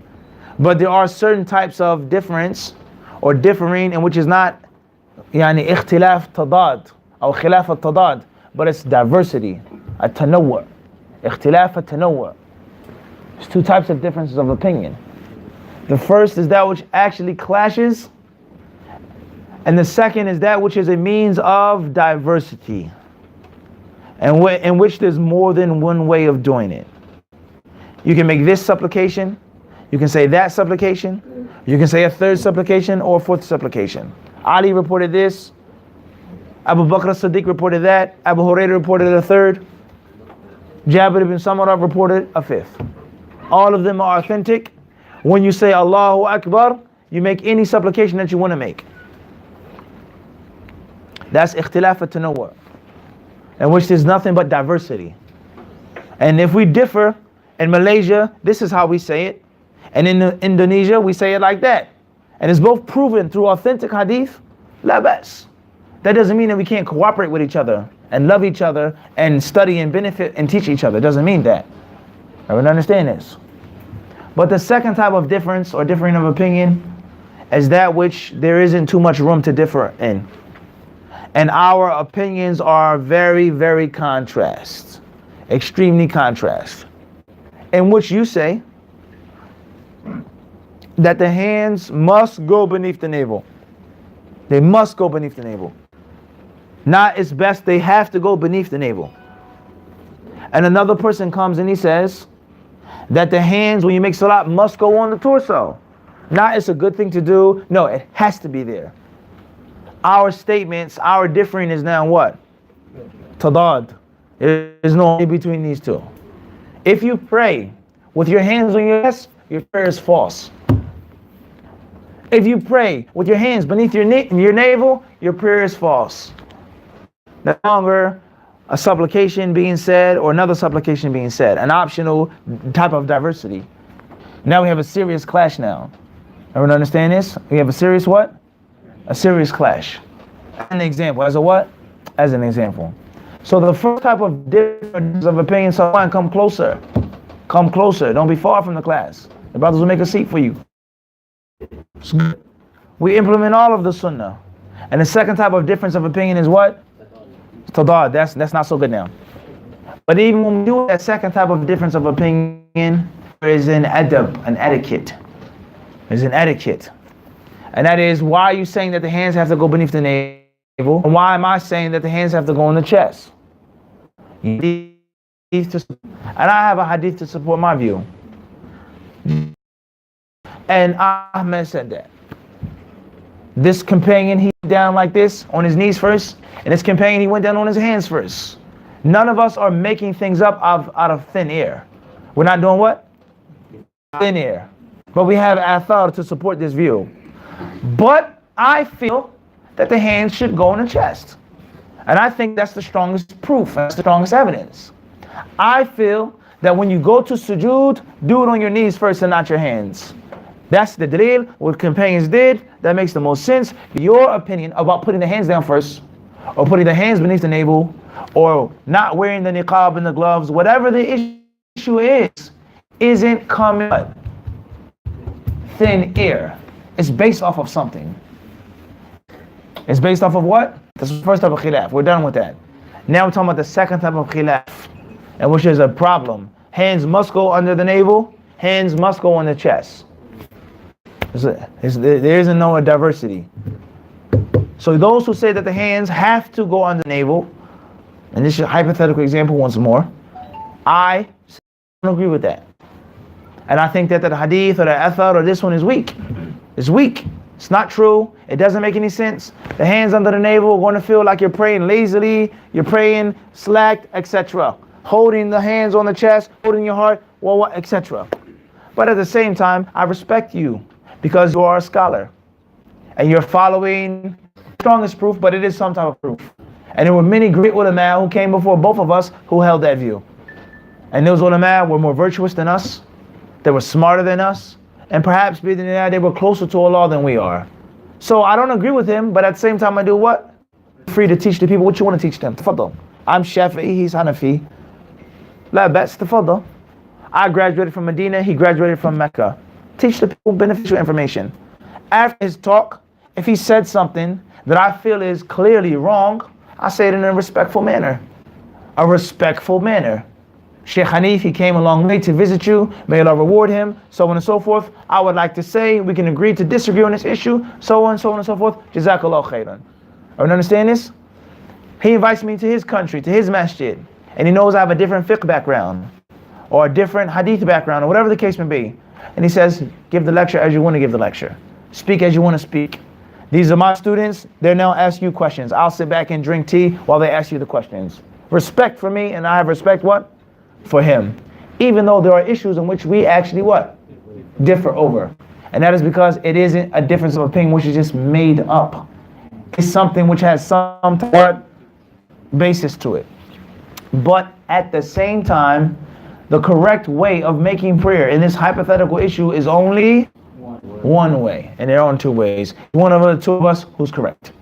But there are certain types of difference or differing in which is not يعني اختلاف تضاد or خلاف التضاد, but it's diversity, التنوع, اختلاف التنوع. There's two types of differences of opinion. The first is that which actually clashes, and the second is that which is a means of diversity, and in which there's more than one way of doing it. You can make this supplication, you can say that supplication, you can say a third supplication or a fourth supplication. Ali reported this, Abu Bakr as-Siddiq reported that, Abu Hurairah reported a third, Jabir ibn Samurah reported a fifth. All of them are authentic. When you say Allahu Akbar, you make any supplication that you want to make. That's ikhtilaf at-tanawwu', in which there's nothing but diversity. And if we differ, in Malaysia, this is how we say it. And in Indonesia, we say it like that. And it's both proven through authentic hadith, la bas. That doesn't mean that we can't cooperate with each other and love each other and study and benefit and teach each other. It doesn't mean that. Everyone understand this? But the second type of difference or differing of opinion is that which there isn't too much room to differ in. And our opinions are very, very contrast. Extremely contrast. In which you say that the hands must go beneath the navel. They must go beneath the navel. Not it's best, they have to go beneath the navel. And another person comes and he says that the hands, when you make salat, must go on the torso. Not it's a good thing to do. No, it has to be there. Our statements, our differing is now what? Tadad. There's no in between these two. If you pray with your hands on your chest, your prayer is false. If you pray with your hands beneath your navel, your prayer is false. No longer a supplication being said or another supplication being said, an optional type of diversity. Now we have a serious clash now. Everyone understand this? We have a serious what? A serious clash. An example, as a what? As an example. So the first type of difference of opinion, someone come closer. Come closer. Don't be far from the class. The brothers will make a seat for you. We implement all of the sunnah. And the second type of difference of opinion is what? Tadad. That's not so good now. But even when we do that second type of difference of opinion, there is an adab, an etiquette. There's an etiquette. And that is, why are you saying that the hands have to go beneath the navel? And why am I saying that the hands have to go in the chest? And I have a hadith to support my view. And Ahmed said that. This companion, he went down like this on his knees first, and this companion, he went down on his hands first. None of us are making things up out of thin air. We're not doing what? Thin air. But we have athar to support this view. But I feel that the hands should go in the chest. And I think that's the strongest proof, that's the strongest evidence. I feel that when you go to sujood, do it on your knees first and not your hands. That's the dalil, what companions did, that makes the most sense. Your opinion about putting the hands down first, or putting the hands beneath the navel, or not wearing the niqab and the gloves, whatever the issue is, isn't coming thin air. It's based off of something. It's based off of what? That's the first type of khilaf. We're done with that. Now we're talking about the second type of khilaf, and which is a problem. Hands must go under the navel. Hands must go on the chest. There isn't no diversity. So those who say that the hands have to go under the navel, and this is a hypothetical example once more, I don't agree with that. And I think that the hadith or the athar or this one is weak. It's weak. It's not true. It doesn't make any sense. The hands under the navel are going to feel like you're praying lazily, you're praying slacked, etc. Holding the hands on the chest, holding your heart, etc. But at the same time, I respect you because you are a scholar and you're following the strongest proof, but it is some type of proof. And there were many great ulama who came before both of us who held that view. And those ulama were more virtuous than us, they were smarter than us, and perhaps they were closer to Allah than we are. So I don't agree with him, but at the same time I do what? Free to teach the people what you want to teach them. Tafaddal. I'm Shafi'i, he's Hanafi. La bats, tafaddal. I graduated from Medina, he graduated from Mecca. Teach the people beneficial information. After his talk, if he said something that I feel is clearly wrong, I say it in a respectful manner. A respectful manner. Sheikh Hanif, he came a long way to visit you. May Allah reward him. So on and so forth. I would like to say we can agree to disagree on this issue. So on and so forth. Jazakallah khairan. Everyone understand this? He invites me to his country, to his masjid. And he knows I have a different fiqh background. Or a different hadith background. Or whatever the case may be. And he says, give the lecture as you want to give the lecture. Speak as you want to speak. These are my students. They'll now ask you questions. I'll sit back and drink tea while they ask you the questions. Respect for me, and I have respect what? For him. Even though there are issues in which we actually what? Differ over. And that is because it isn't a difference of opinion which is just made up. It's something which has some basis to it. But at the same time, the correct way of making prayer in this hypothetical issue is only one way. And there aren't two ways. One of the two of us who's correct.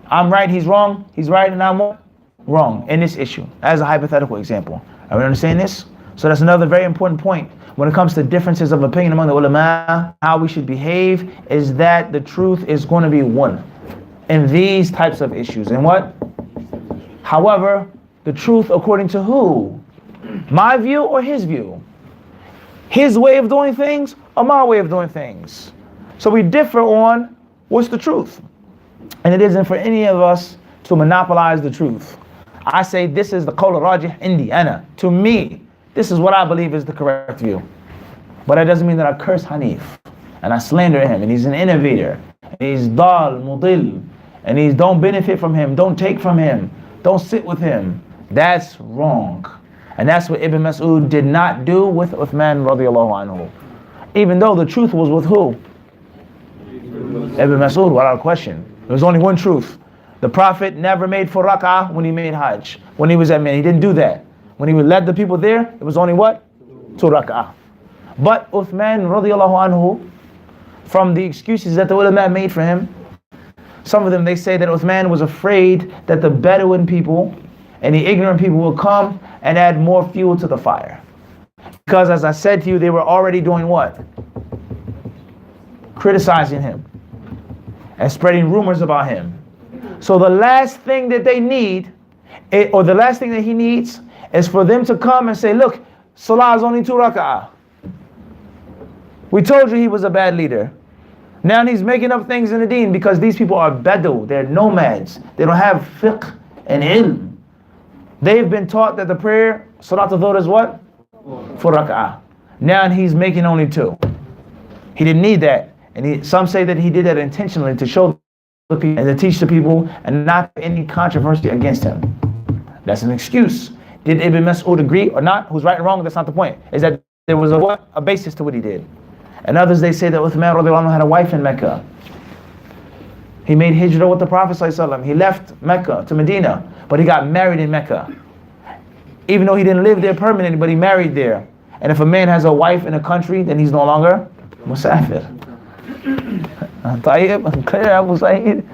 I'm right, he's wrong. He's right and I'm wrong in this issue. As a hypothetical example. Are we understanding this? So that's another very important point. When it comes to differences of opinion among the ulama, how we should behave is that the truth is going to be one in these types of issues. And what? However, the truth according to who? My view or his view? His way of doing things or my way of doing things? So we differ on what's the truth. And it isn't for any of us to monopolize the truth. I say this is the qawl rajih indi ana. To me, this is what I believe is the correct view. But that doesn't mean that I curse Hanif and I slander him and he's an innovator. And he's dal, mudil, and he's don't benefit from him, don't take from him, don't sit with him. That's wrong. And that's what Ibn Mas'ud did not do with Uthman radiallahu anhu. Even though the truth was with who? Ibn Mas'ud, without question. There was only one truth. The Prophet never made 4 rak'ah when he made Hajj. When he was at Mina, he didn't do that. When he led the people there, it was only what? 2 rak'ah. But Uthman radiallahu anhu, from the excuses that the ulama made for him, some of them they say that Uthman was afraid that the Bedouin people and the ignorant people will come and add more fuel to the fire. Because as I said to you, they were already doing what? Criticizing him and spreading rumors about him. So the last thing that they need, or the last thing that he needs, is for them to come and say, look, Salah is only 2 rak'ah. We told you he was a bad leader. Now he's making up things in the deen because these people are Badu, they're nomads. They don't have fiqh and ilm. They've been taught that the prayer, Salat al-Dhuhr is what? 4 rak'ah. Now he's making only 2. He didn't need that. And some say that he did that intentionally to show the people and to teach the people and not any controversy against him. That's an excuse. Did Ibn Mas'ud agree or not? Who's right and wrong? That's not the point. Is that there was a basis to what he did. And others, they say that Uthman radiallahu anhu had a wife in Mecca. He made hijrah with the Prophet ﷺ. He left Mecca to Medina, but he got married in Mecca. Even though he didn't live there permanently, but he married there. And if a man has a wife in a country, then he's no longer musafir. طيب, clear, Abu Saeed?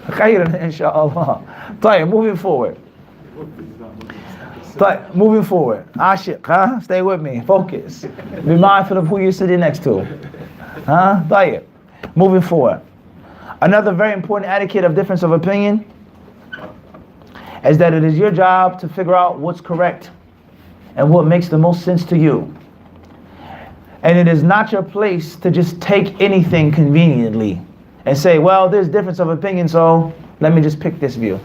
Khairan, inshallah. طيب, moving forward. Moving forward. Ashiq, huh? Stay with me. Focus. Be mindful of who you're sitting next to. Huh? طيب. Moving forward. Another very important etiquette of difference of opinion is that it is your job to figure out what's correct and what makes the most sense to you. And it is not your place to just take anything conveniently and say, well, there's difference of opinion, so let me just pick this view.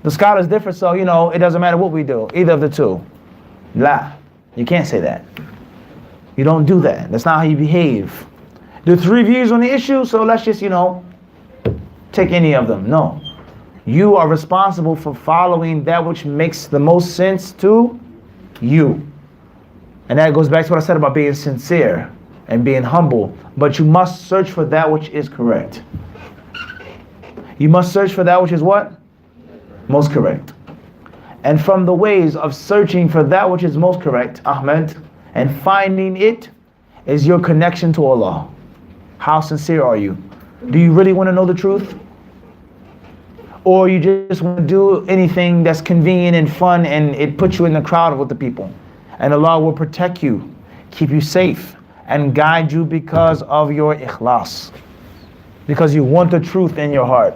The scholars differ, so it doesn't matter what we do, either of the two. La, you can't say that. You don't do that. That's not how you behave. There are 3 views on the issue, so let's just, take any of them. No. You are responsible for following that which makes the most sense to you. And that goes back to what I said about being sincere and being humble. But you must search for that which is correct. You must search for that which is what? Most correct. And from the ways of searching for that which is most correct, Ahmed, and finding it is your connection to Allah. How sincere are you? Do you really want to know the truth? Or you just want to do anything that's convenient and fun and it puts you in the crowd with the people? And Allah will protect you, keep you safe, and guide you because of your ikhlas. Because you want the truth in your heart.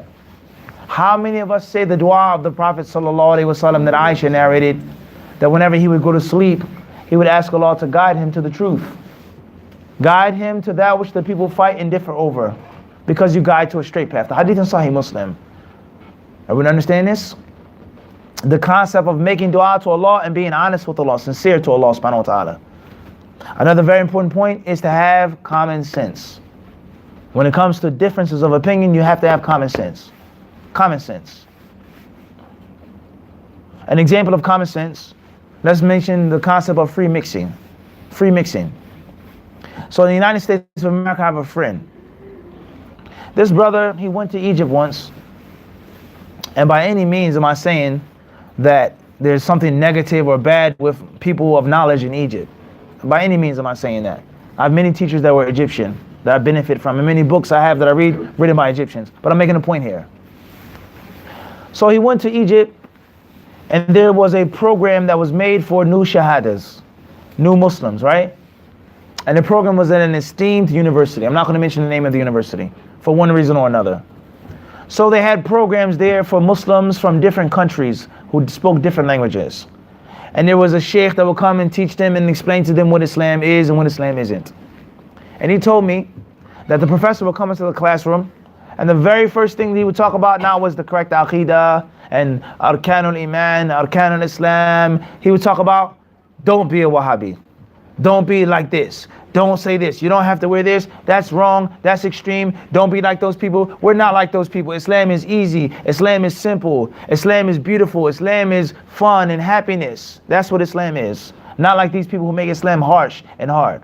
How many of us say the dua of the Prophet ﷺ that Aisha narrated, that whenever he would go to sleep, he would ask Allah to guide him to the truth. Guide him to that which the people fight and differ over, because you guide to a straight path. The Hadith in Sahih Muslim. Everyone understand this? The concept of making dua to Allah and being honest with Allah, sincere to Allah subhanahu wa ta'ala. Another very important point is to have common sense. When it comes to differences of opinion, you have to have common sense. Common sense. An example of common sense, let's mention the concept of free mixing. Free mixing. So in the United States of America, I have a friend. This brother, he went to Egypt once. And by any means am I saying that there's something negative or bad with people of knowledge in Egypt. By any means am I saying that. I have many teachers that were Egyptian that I benefit from, and many books I have that I read written by Egyptians. But I'm making a point here. So he went to Egypt, and there was a program that was made for new shahadas, new Muslims, right? And the program was at an esteemed university. I'm not going to mention the name of the university for one reason or another. So they had programs there for Muslims from different countries who spoke different languages. And there was a sheikh that would come and teach them and explain to them what Islam is and what Islam isn't. And he told me that the professor would come into the classroom, and the very first thing he would talk about now was the correct aqidah and arkanul iman, arkanul islam. He would talk about, don't be a Wahhabi. Don't be like this. Don't say this. You don't have to wear this. That's wrong. That's extreme. Don't be like those people. We're not like those people. Islam is easy. Islam is simple. Islam is beautiful. Islam is fun and happiness. That's what Islam is. Not like these people who make Islam harsh and hard.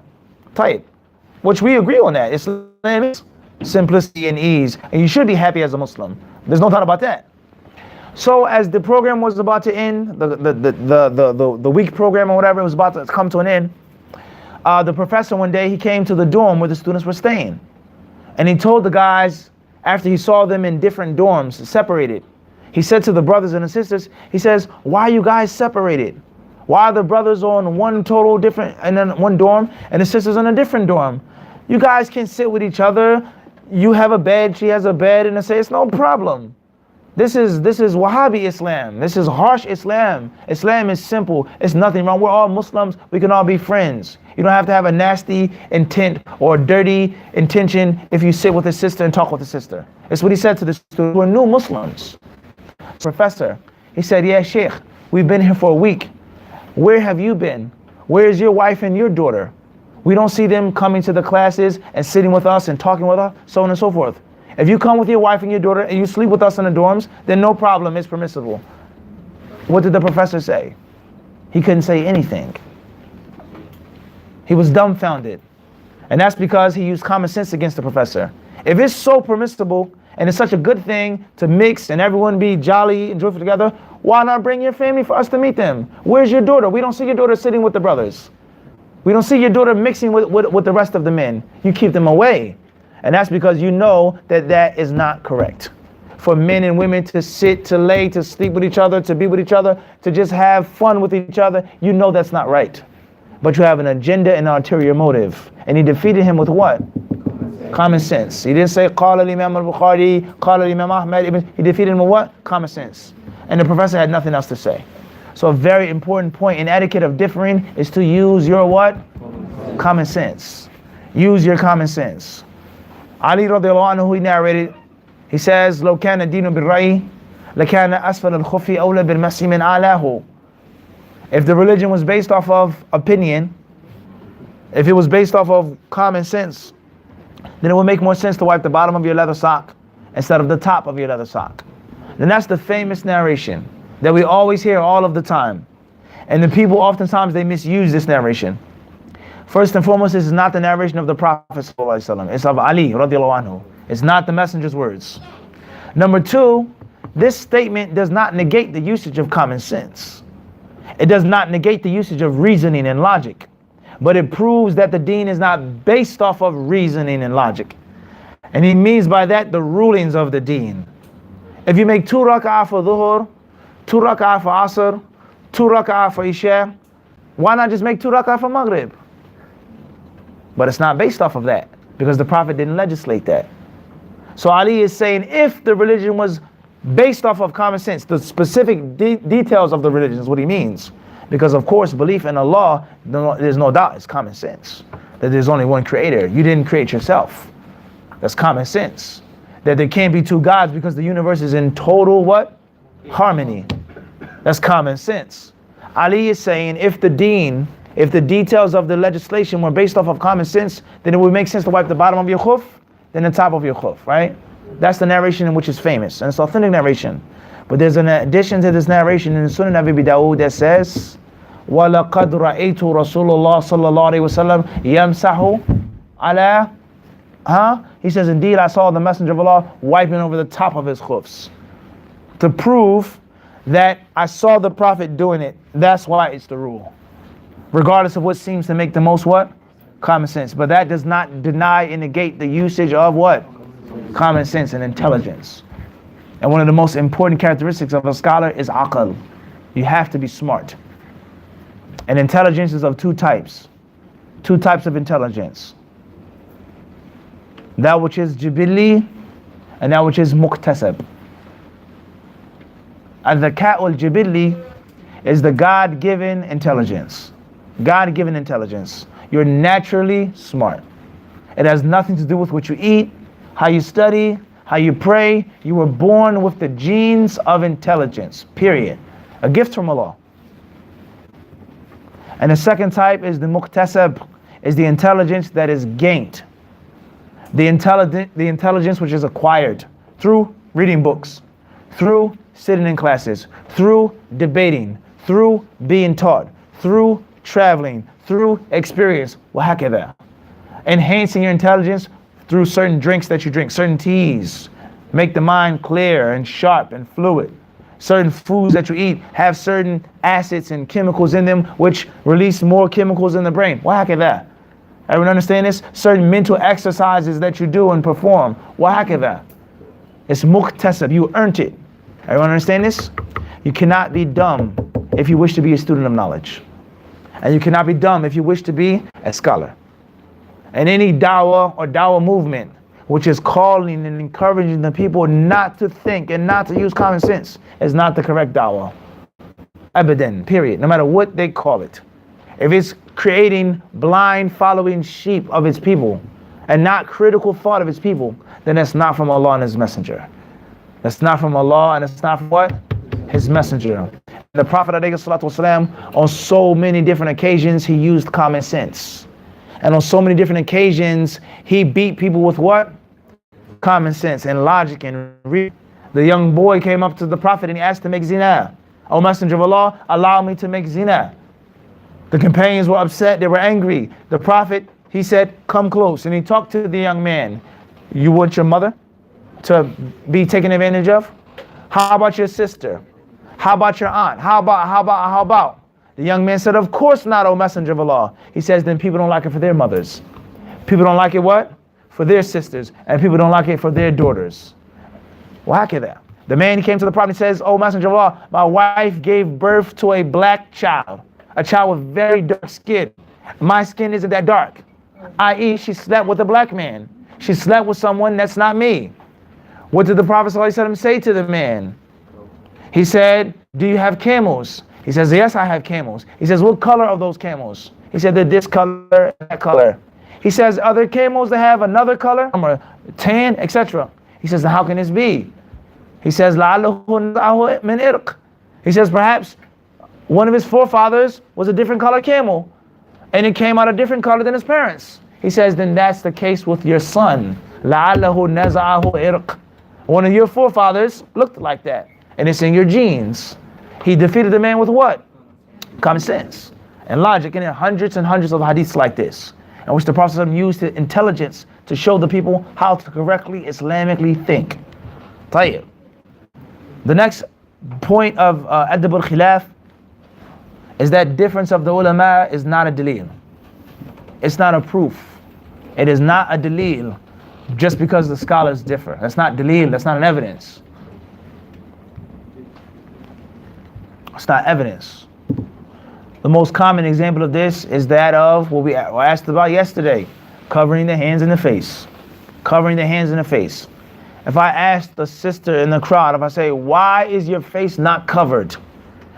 Type. Which we agree on that. Islam is simplicity and ease. And you should be happy as a Muslim. There's no doubt about that. So as the program was about to end, the week program or whatever, it was about to come to an end, the professor one day, he came to the dorm where the students were staying. And he told the guys, after he saw them in different dorms, separated, he said to the brothers and the sisters, he says, why are you guys separated? Why are the brothers on one total different, and then one dorm, and the sisters on a different dorm? You guys can sit with each other. You have a bed, she has a bed, and they say, it's no problem. This is Wahhabi Islam. This is harsh Islam. Islam is simple. It's nothing wrong. We're all Muslims. We can all be friends. You don't have to have a nasty intent or dirty intention if you sit with a sister and talk with a sister. It's what he said to the students. We're new Muslims. Professor, he said, yeah, Sheikh, we've been here for a week. Where have you been? Where is your wife and your daughter? We don't see them coming to the classes and sitting with us and talking with us, so on and so forth. If you come with your wife and your daughter and you sleep with us in the dorms, then no problem, it's permissible. What did the professor say? He couldn't say anything. He was dumbfounded. And that's because he used common sense against the professor. If it's so permissible and it's such a good thing to mix and everyone be jolly and joyful together, why not bring your family for us to meet them? Where's your daughter? We don't see your daughter sitting with the brothers. We don't see your daughter mixing with the rest of the men. You keep them away. And that's because you know that that is not correct. For men and women to sit, to lay, to sleep with each other, to be with each other, to just have fun with each other, you know that's not right. But you have an agenda and an ulterior motive. And he defeated him with what? Common sense. He didn't say, Qala al-Imam al-Bukhari, Qala al-Imam Ahmad. He defeated him with what? Common sense. And the professor had nothing else to say. So a very important point in etiquette of differing is to use your what? Common sense. Use your common sense. Ali radiallahu anhu, he narrated, he says, لو كان الدين بالرأي لكان أسفل الخف أولى بالمسح من أعلاه. If the religion was based off of opinion, if it was based off of common sense, then it would make more sense to wipe the bottom of your leather sock instead of the top of your leather sock. Then that's the famous narration that we always hear all of the time. And the people oftentimes they misuse this narration. First and foremost, this is not the narration of the Prophet ﷺ. It's of Ali radiallahu anhu. It's not the messenger's words. Number two, this statement does not negate the usage of common sense. It does not negate the usage of reasoning and logic. But it proves that the deen is not based off of reasoning and logic. And he means by that the rulings of the deen. If you make 2 rak'ah for dhuhr, 2 rak'ah for asr, 2 rak'ah for isha, why not just make 2 rak'ah for maghrib? But it's not based off of that because the Prophet didn't legislate that. So Ali is saying if the religion was based off of common sense, the specific details of the religion is what he means. Because of course belief in Allah, there's no doubt, it's common sense. That there's only one creator. You didn't create yourself. That's common sense. That there can't be 2 gods because the universe is in total what? Harmony. That's common sense. Ali is saying if the deen, if the details of the legislation were based off of common sense, then it would make sense to wipe the bottom of your khuf than the top of your khuf, right? That's the narration in which is famous, and it's authentic narration. But there's an addition to this narration in Sunan Abi Dawud that says, وَلَقَدْ رَأَيْتُ رَسُولُ اللَّهِ صَلَّى اللَّهُ عَلَيْهِ وَسَلَّمْ يَمْسَحُ عَلَى He says, indeed I saw the Messenger of Allah wiping over the top of his khufs. To prove that I saw the Prophet doing it, that's why it's the rule. Regardless of what seems to make the most what? Common sense. But that does not deny and negate the usage of what? Common sense and intelligence. And one of the most important characteristics of a scholar is aql. You have to be smart. And intelligence is of 2 types. 2 types of intelligence. That which is jibilli and that which is muktasab. Al-dhaka al-jibilli is the God-given intelligence. God-given intelligence. You're naturally smart. It has nothing to do with what you eat, how you study, how you pray. You were born with the genes of intelligence, period. A gift from Allah. And the second type is the muktasab, is the intelligence that is gained. The intelligence which is acquired through reading books, through sitting in classes, through debating, through being taught, through traveling, through experience, وهكذا. Enhancing your intelligence through certain drinks that you drink, certain teas, make the mind clear and sharp and fluid. Certain foods that you eat have certain acids and chemicals in them which release more chemicals in the brain. وهكذا. Everyone understand this? Certain mental exercises that you do and perform. وهكذا. It's muktasab, you earned it. Everyone understand this? You cannot be dumb if you wish to be a student of knowledge. And you cannot be dumb if you wish to be a scholar. And any dawah or dawah movement which is calling and encouraging the people not to think and not to use common sense, is not the correct da'wah. Abadan, period. No matter what they call it. If it's creating blind following sheep of its people and not critical thought of its people, then that's not from Allah and His Messenger. That's not from Allah and it's not from what? His Messenger. The Prophet ﷺ, on so many different occasions, he used common sense. And on so many different occasions, he beat people with what? Common sense and logic and reason. The young boy came up to the Prophet and he asked to make zina. O Messenger of Allah, allow me to make zina. The companions were upset, they were angry. The Prophet, he said, come close. And he talked to the young man. You want your mother to be taken advantage of? How about your sister? How about your aunt? How about? The young man said, of course not, O Messenger of Allah. He says, then people don't like it for their mothers. People don't like it what? For their sisters. And people don't like it for their daughters. Wahakidha. The man came to the Prophet and says, O Messenger of Allah, my wife gave birth to a black child. A child with very dark skin. My skin isn't that dark. I.e., she slept with a black man. She slept with someone that's not me. What did the Prophet ﷺ say to the man? He said, do you have camels? He says, yes, I have camels. He says, what color are those camels? He said, they're this color and that color. He says, other camels that have another color, tan, etc. He says, how can this be? He says, he says, perhaps one of his forefathers was a different color camel and it came out a different color than his parents. He says, then that's the case with your son. One of your forefathers looked like that and it's in your genes. He defeated the man with what? Common sense and logic. And there are hundreds and hundreds of hadiths like this, in which the Prophet used his intelligence to show the people how to correctly Islamically think. Tayyib. The next point of Adab al-Khilaf is that difference of the ulama is not a dalil. It's not a proof. It is not a dalil just because the scholars differ. That's not dalil, that's not an evidence. It's not evidence. The most common example of this is that of what we were asked about yesterday, covering the hands and the face. Covering the hands and the face. If I ask the sister in the crowd, if I say, why is your face not covered?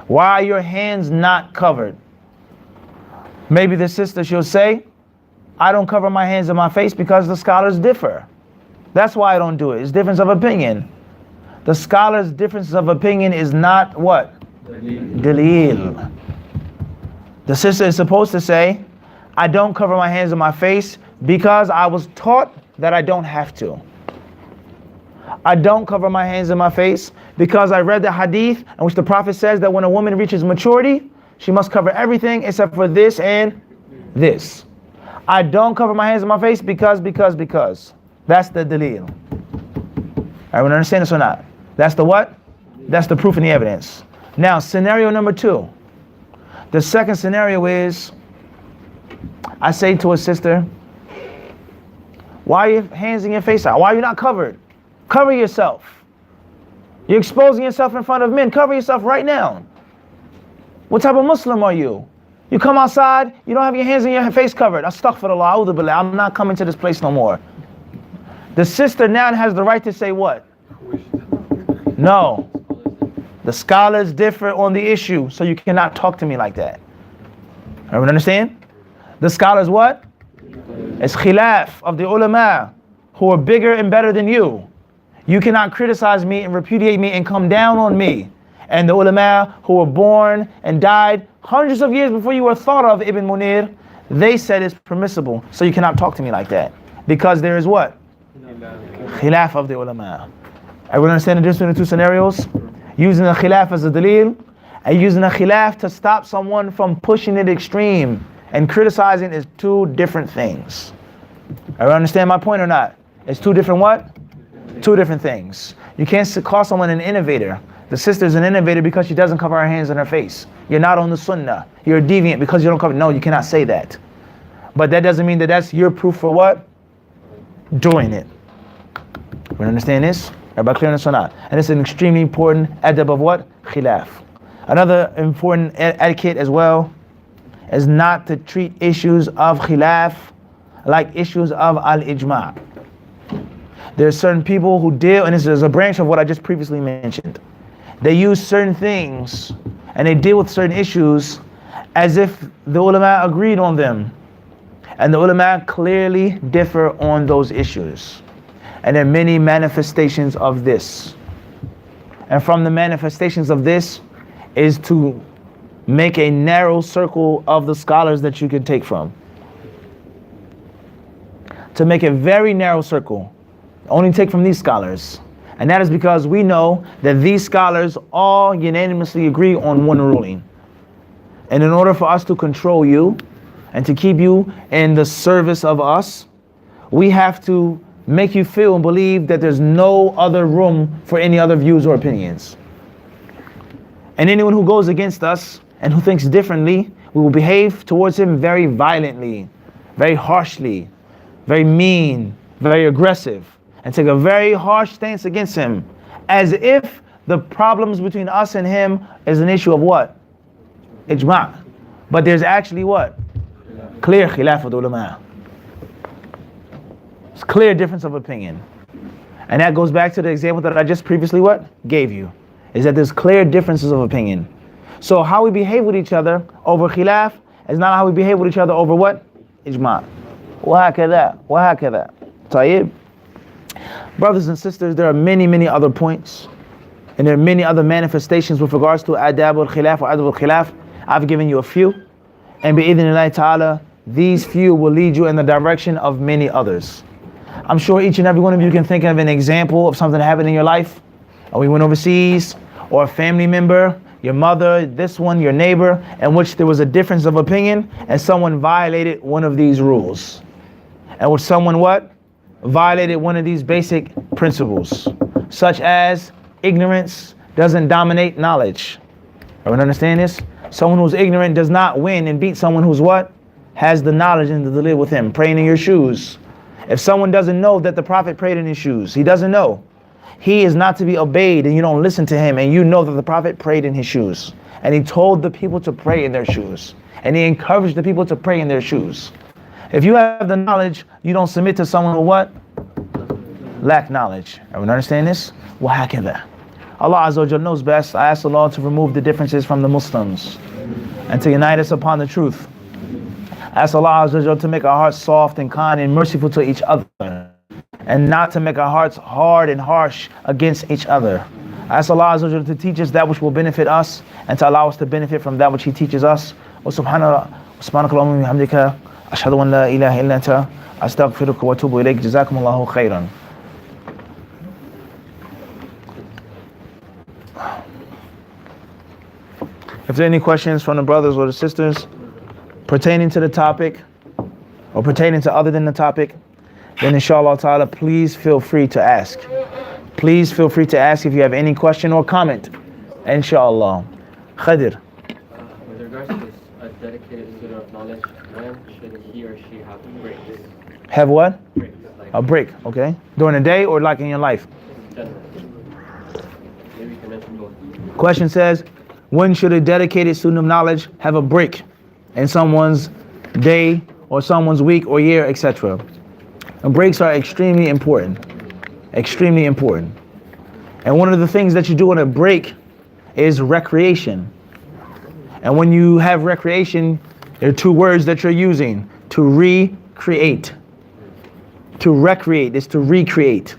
Why are your hands not covered? Maybe the sister, she'll say, I don't cover my hands and my face because the scholars differ. That's why I don't do it. It's difference of opinion. The scholars' difference of opinion is not what? Dalil. The sister is supposed to say, I don't cover my hands and my face because I was taught that I don't have to. I don't cover my hands and my face because I read the hadith in which the Prophet says that when a woman reaches maturity, she must cover everything except for this and this. I don't cover my hands and my face because. That's the dalil. Everyone understand this or not? That's the what? That's the proof and the evidence. Now, scenario number 2. The second scenario is, I say to a sister, why are your hands in your face out? Why are you not covered? Cover yourself. You're exposing yourself in front of men. Cover yourself right now. What type of Muslim are you? You come outside, you don't have your hands and your face covered. Astaghfirullah, a'udhu billah, I'm not coming to this place no more. The sister now has the right to say what? No. The scholars differ on the issue, so you cannot talk to me like that. Everyone understand? The scholars what? It's khilaf of the ulama who are bigger and better than you. You cannot criticize me and repudiate me and come down on me. And the ulama who were born and died hundreds of years before you were thought of, Ibn Munir, they said it's permissible. So you cannot talk to me like that. Because there is what? Khilaf of the ulama. Everyone understand the difference between the two scenarios? Using the khilaf as a dalil and using the khilaf to stop someone from pushing it extreme and criticizing is two different things. Everyone understand my point or not? It's two different what? Two different things. You can't call someone an innovator. The sister is an innovator because she doesn't cover her hands and her face. You're not on the sunnah. You're a deviant because you don't cover. No, you cannot say that. But that doesn't mean that that's your proof for what? Doing it. We understand this? Everybody clear on this or not? And it's an extremely important adab of what? Khilaf. Another important etiquette as well is not to treat issues of khilaf like issues of al-ijma'. There's certain people who deal, and this is a branch of what I just previously mentioned. They use certain things and they deal with certain issues as if the ulama agreed on them. And the ulama clearly differ on those issues. And there are many manifestations of this. And from the manifestations of this is to make a narrow circle of the scholars that you can take from. To make a very narrow circle. Only take from these scholars. And that is because we know that these scholars all unanimously agree on one ruling. And in order for us to control you and to keep you in the service of us, we have to make you feel and believe that there's no other room for any other views or opinions. And anyone who goes against us and who thinks differently, we will behave towards him very violently, very harshly, very mean, very aggressive, and take a very harsh stance against him, as if the problems between us and him is an issue of what? Ijma'. But there's actually what? Clear khilaf with ulama. It's clear difference of opinion. And that goes back to the example that I just previously what? Gave you. Is that there's clear differences of opinion. So how we behave with each other over khilaf is not how we behave with each other over what? Ijma'. وهكذا وهكذا. طيب. Brothers and sisters, there are many other points. And there are many other manifestations with regards to adab al-khilaf or adab al-khilaf. I've given you a few. And bi-idhnillahi ta'ala, these few will lead you in the direction of many others. I'm sure each and every one of you can think of an example of something that happened in your life. Or we went overseas, or a family member, your mother, this one, your neighbor, in which there was a difference of opinion and someone violated one of these rules. And which someone what? Violated one of these basic principles, such as ignorance doesn't dominate knowledge. Everyone understand this? Someone who's ignorant does not win and beat someone who's what? Has the knowledge and to live with him, praying in your shoes. If someone doesn't know that the Prophet prayed in his shoes, he doesn't know. He is not to be obeyed and you don't listen to him and you know that the Prophet prayed in his shoes. And he told the people to pray in their shoes. And he encouraged the people to pray in their shoes. If you have the knowledge, you don't submit to someone who what? Lack knowledge. Everyone understand this? وَهَكَذَا. Allah Azza wa Jalla knows best. I ask Allah to remove the differences from the Muslims and to unite us upon the truth. I ask Allah Azza wa Jalla to make our hearts soft and kind and merciful to each other, and not to make our hearts hard and harsh against each other. I ask Allah Azza wa Jalla to teach us that which will benefit us and to allow us to benefit from that which He teaches us. Wa subhanaka Allahumma wa bihamdika ashhadu an la ilaha illa anta astaghfiruka wa atubu ilayk. Jazakumullahu khairan. If there are any questions from the brothers or the sisters pertaining to the topic or pertaining to other than the topic, then inshallah ta'ala, please feel free to ask. Please feel free to ask if you have any question or comment. Inshallah. Khadir. With regards to a dedicated student of knowledge, when should he or she have breaks? Have what? Breaks, like A break, okay? During the day or like in your life? general. Maybe you can mention both. Question says, when should a dedicated student of knowledge have a break in someone's day or someone's week or year, etc.? And breaks are extremely important. Extremely important. And one of the things that you do on a break is recreation. And when you have recreation, there are two words that you're using. To recreate. To recreate is to recreate.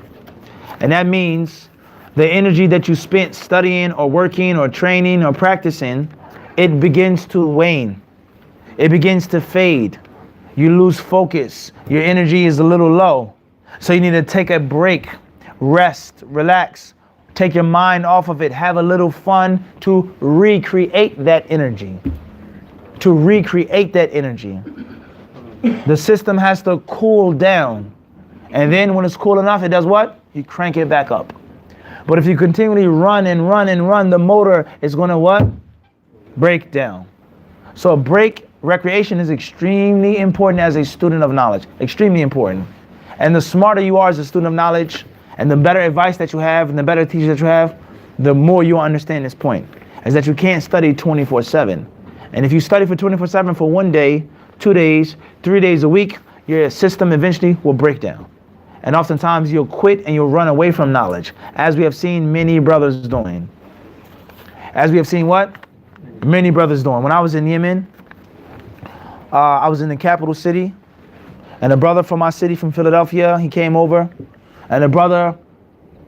And that means the energy that you spent studying or working or training or practicing, it begins to wane. It begins to fade. You lose focus. Your energy is a little low. So you need to take a break, rest, relax, take your mind off of it, have a little fun to recreate that energy. To recreate that energy. The system has to cool down. And then when it's cool enough, it does what? You crank it back up. But if you continually run and run and run, the motor is going to what? Break down. So a break, recreation is extremely important as a student of knowledge. Extremely important. And the smarter you are as a student of knowledge, and the better advice that you have, and the better teachers that you have, the more you understand this point. Is that you can't study 24/7. And if you study for 24/7 for 1 day, 2 days, 3 days a week, your system eventually will break down. And oftentimes you'll quit and you'll run away from knowledge, as we have seen many brothers doing. As we have seen what? Many brothers doing. When I was in Yemen, I was in the capital city, and a brother from my city, from Philadelphia, he came over, and a brother,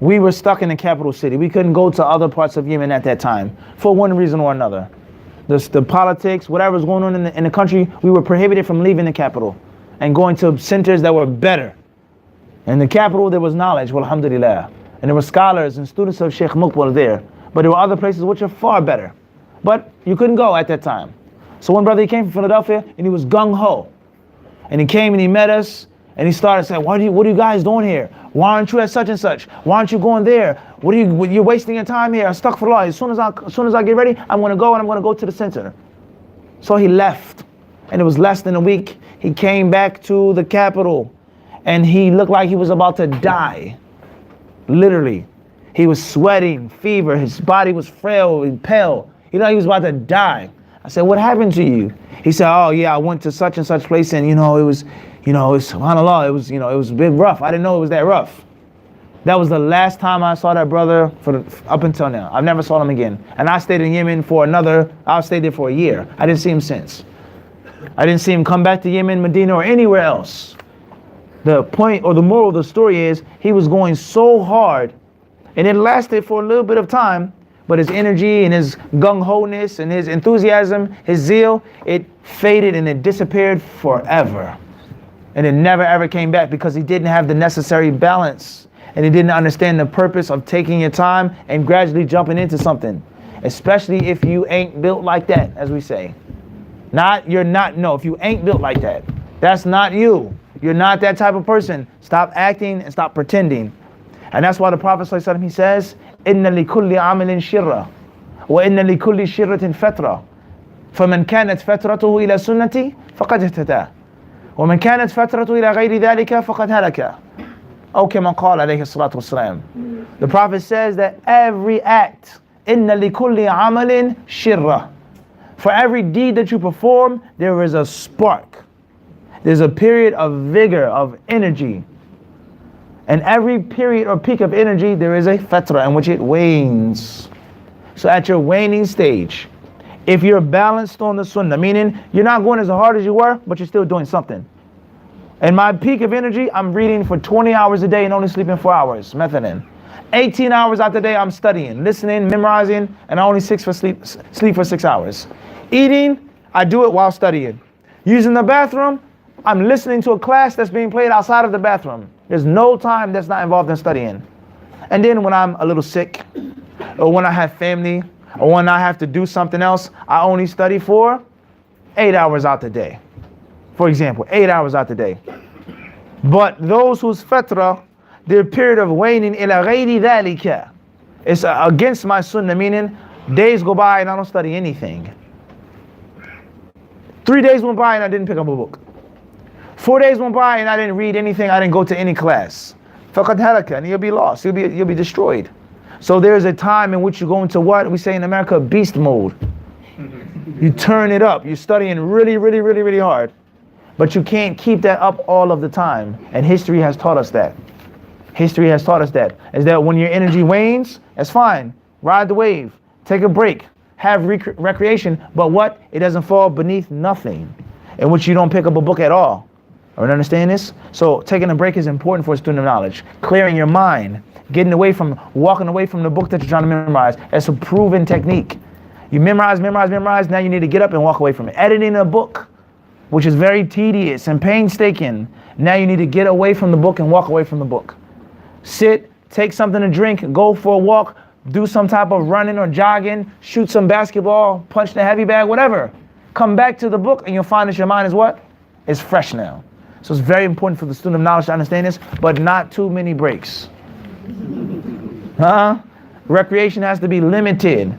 we were stuck in the capital city. We couldn't go to other parts of Yemen at that time for one reason or another. The politics, whatever was going on in the country, we were prohibited from leaving the capital and going to centers that were better. In the capital, there was knowledge, alhamdulillah. And there were scholars and students of Sheikh Muqbil there. But there were other places which are far better. But you couldn't go at that time. So one brother, he came from Philadelphia, and he was gung-ho. And he came and he met us, and he started saying, what are you guys doing here? Why aren't you at such and such? Why aren't you going there? You're wasting your time here. Astaghfirullah. As soon as I get ready, I'm going to go, and I'm going to go to the center. So he left. And it was less than a week. He came back to the capital. And he looked like he was about to die. Literally. He was sweating, fever. His body was frail and pale. He was about to die. I said, what happened to you? He said, oh yeah, I went to such and such place, and it was subhanAllah, it was a bit rough. I didn't know it was that rough. That was the last time I saw that brother up until now. I've never saw him again. And I stayed in Yemen I stayed there for a year. I didn't see him since. I didn't see him come back to Yemen, Medina, or anywhere else. The point or the moral of the story is he was going so hard, and it lasted for a little bit of time, but his energy and his gung-ho-ness and his enthusiasm, his zeal, it faded and it disappeared forever. And it never ever came back because he didn't have the necessary balance, and he didn't understand the purpose of taking your time and gradually jumping into something, especially if you ain't built like that, as we say. If you ain't built like that, that's not you. You're not that type of person. Stop acting and stop pretending. And that's why the Prophet ﷺ, he says, إِنَّ لِكُلِّ عَمَلٍ شِرَّةٍ وَإِنَّ لِكُلِّ شِرَّةٍ فَتْرَةٍ فَمَنْ كَانَتْ فَتْرَتُهُ إِلَى سُنَّتِي فَقَدْ اهْتَدَى وَمَنْ كَانَتْ فَتْرَتُهُ إِلَى غَيْرِ ذَلِكَ فَقَدْ هَلَكَ أو كما قال عليه الصلاة والسلام. The Prophet says that every act, إِنَّ لِكُلِّ عَمَلٍ شِرَّةٍ, for every deed that you perform, there is a spark. There's a period of vigor, of energy. And every period or peak of energy, there is a fatra in which it wanes. So at your waning stage, if you're balanced on the sunnah, meaning you're not going as hard as you were, but you're still doing something. In my peak of energy, I'm reading for 20 hours a day and only sleeping 4 hours, methanin. 18 hours out the day, I'm studying, listening, memorizing, and I only sleep for 6 hours. Eating, I do it while studying. Using the bathroom, I'm listening to a class that's being played outside of the bathroom. There's no time that's not involved in studying. And then when I'm a little sick, or when I have family, or when I have to do something else, I only study for 8 hours out the day. For example, 8 hours out the day. But those whose fatra, their period of waning, ila ghayri dhalika, it's against my sunnah, meaning days go by and I don't study anything. 3 days went by and I didn't pick up a book. 4 days went by and I didn't read anything, I didn't go to any class. Faqad halaka, and you'll be lost, you'll be destroyed. So there's a time in which you go into what we say in America, beast mode. You turn it up, you're studying really, really, really, really hard. But you can't keep that up all of the time. And history has taught us that. History has taught us that. Is that when your energy wanes, that's fine. Ride the wave, take a break, have recreation, but what? It doesn't fall beneath nothing, in which you don't pick up a book at all. Or understand this? So taking a break is important for a student of knowledge. Clearing your mind, walking away from the book that you're trying to memorize. That's a proven technique. You memorize, now you need to get up and walk away from it. Editing a book, which is very tedious and painstaking, now you need to get away from the book and walk away from the book. Sit, take something to drink, go for a walk, do some type of running or jogging, shoot some basketball, punch the heavy bag, whatever. Come back to the book and you'll find that your mind is what? It's fresh now. So it's very important for the student of knowledge to understand this, but not too many breaks. Recreation has to be limited.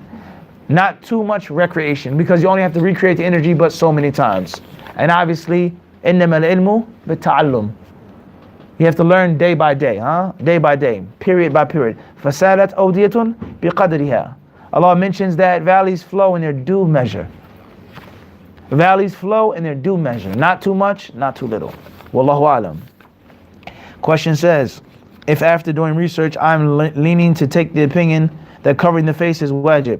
Not too much recreation, because you only have to recreate the energy but so many times. And obviously, إِنَّمَا الْعِلْمُ بِالتَّعَلُّمِ. You have to learn day by day, day by day, period by period. فَسَالَتْ أَوْدِيَةٌ بِقَدْرِهَا. Allah mentions that valleys flow in their due measure. Valleys flow in their due measure. Not too much, not too little. Wallahu alam. Question says, if after doing research I'm leaning to take the opinion that covering the face is wajib,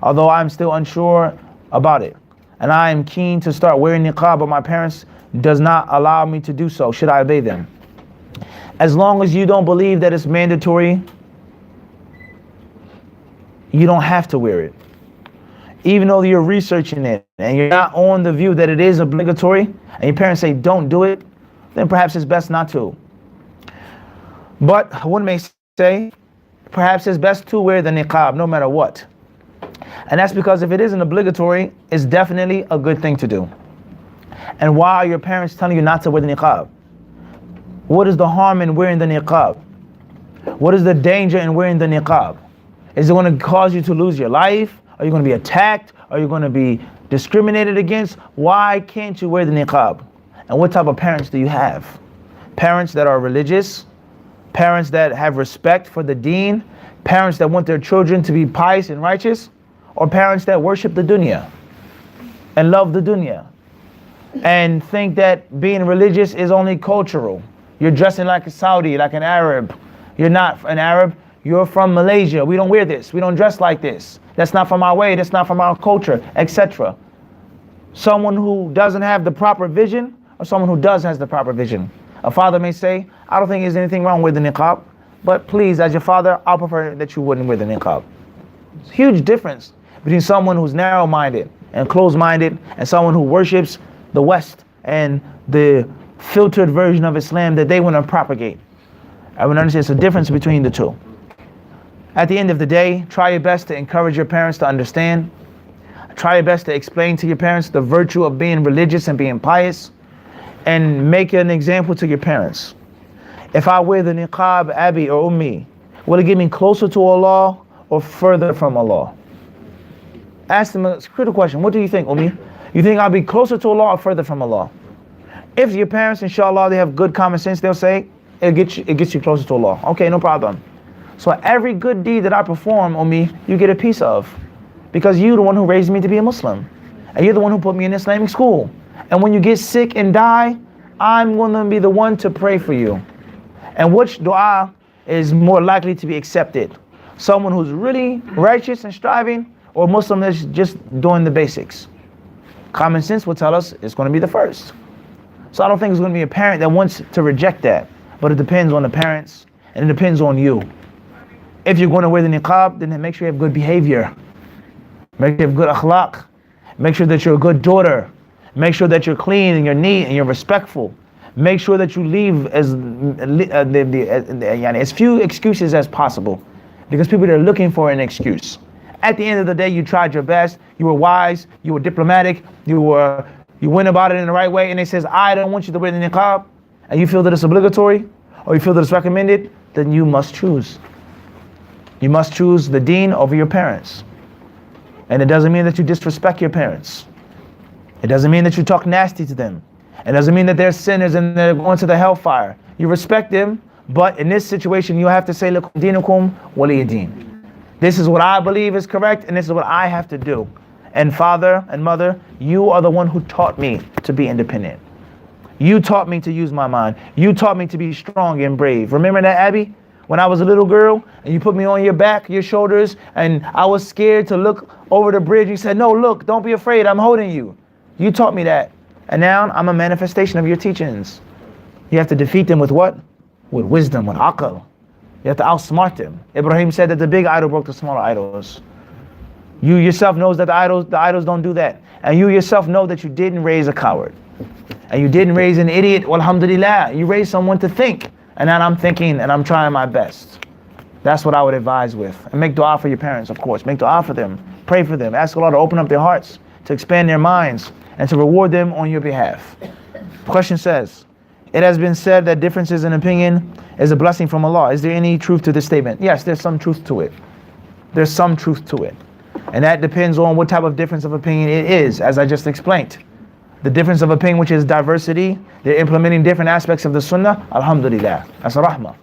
although I'm still unsure about it, and I am keen to start wearing niqab, but my parents does not allow me to do so, should I obey them? As long as you don't believe that it's mandatory, you don't have to wear it. Even though you're researching it and you're not on the view that it is obligatory, and your parents say don't do it, then perhaps it's best not to. But one may say, perhaps it's best to wear the niqab no matter what. And that's because if it isn't obligatory, it's definitely a good thing to do. And why are your parents telling you not to wear the niqab? What is the harm in wearing the niqab? What is the danger in wearing the niqab? Is it going to cause you to lose your life? Are you going to be attacked? Are you going to be discriminated against? Why can't you wear the niqab? And what type of parents do you have? Parents that are religious, parents that have respect for the deen, parents that want their children to be pious and righteous, or parents that worship the dunya and love the dunya and think that being religious is only cultural. You're dressing like a Saudi, like an Arab. You're not an Arab. You're from Malaysia. We don't wear this. We don't dress like this. That's not from our way. That's not from our culture, etc. Someone who doesn't have the proper vision, or someone who does has the proper vision. A father may say, I don't think there's anything wrong with the niqab, but please, as your father, I'll prefer that you wouldn't wear the niqab. It's a huge difference between someone who's narrow-minded and closed-minded and someone who worships the West and the filtered version of Islam that they want to propagate. I would understand it's a difference between the two. At the end of the day, try your best to encourage your parents to understand. Try your best to explain to your parents the virtue of being religious and being pious, and make an example to your parents. If I wear the niqab, Abi or Ummi, will it get me closer to Allah or further from Allah? Ask them a critical question. What do you think, Ummi? You think I'll be closer to Allah or further from Allah? If your parents, inshallah, they have good common sense, they'll say, it gets you closer to Allah. Okay, no problem. So every good deed that I perform, Ummi, you get a piece of. Because you're the one who raised me to be a Muslim. And you're the one who put me in Islamic school. And when you get sick and die, I'm going to be the one to pray for you. And which dua is more likely to be accepted? Someone who's really righteous and striving, or a Muslim that's just doing the basics? Common sense will tell us it's going to be the first. So I don't think it's going to be a parent that wants to reject that. But it depends on the parents, and it depends on you. If you're going to wear the niqab, then make sure you have good behavior. Make sure you have good akhlaq. Make sure that you're a good daughter. Make sure that you're clean and you're neat and you're respectful. Make sure that you leave as few excuses as possible, because people are looking for an excuse. At the end of the day, you tried your best. You were wise. You were diplomatic. You went about it in the right way. And it says, I don't want you to wear the niqab, and you feel that it's obligatory, or you feel that it's recommended, then you must choose. You must choose the deen over your parents. And it doesn't mean that you disrespect your parents. It doesn't mean that you talk nasty to them. It doesn't mean that they're sinners and they're going to the hellfire. You respect them, but in this situation, you have to say, lakum dinukum waliya din. This is what I believe is correct, and this is what I have to do. And father and mother, you are the one who taught me to be independent. You taught me to use my mind. You taught me to be strong and brave. Remember that, Abby? When I was a little girl, and you put me on your back, your shoulders, and I was scared to look over the bridge. You said, no, look, don't be afraid, I'm holding you. You taught me that. And now I'm a manifestation of your teachings. You have to defeat them with what? With wisdom, with aql. You have to outsmart them. Ibrahim said that the big idol broke the smaller idols. You yourself knows that the idols don't do that. And you yourself know that you didn't raise a coward. And you didn't raise an idiot, alhamdulillah. You raised someone to think. And now I'm thinking and I'm trying my best. That's what I would advise with. And make dua for your parents, of course. Make dua for them. Pray for them. Ask Allah to open up their hearts, to expand their minds, and to reward them on your behalf. The question says, it has been said that differences in opinion is a blessing from Allah. Is there any truth to this statement? Yes, there's some truth to it. There's some truth to it. And that depends on what type of difference of opinion it is, as I just explained. The difference of opinion, which is diversity, they're implementing different aspects of the sunnah, alhamdulillah, that's a rahmah.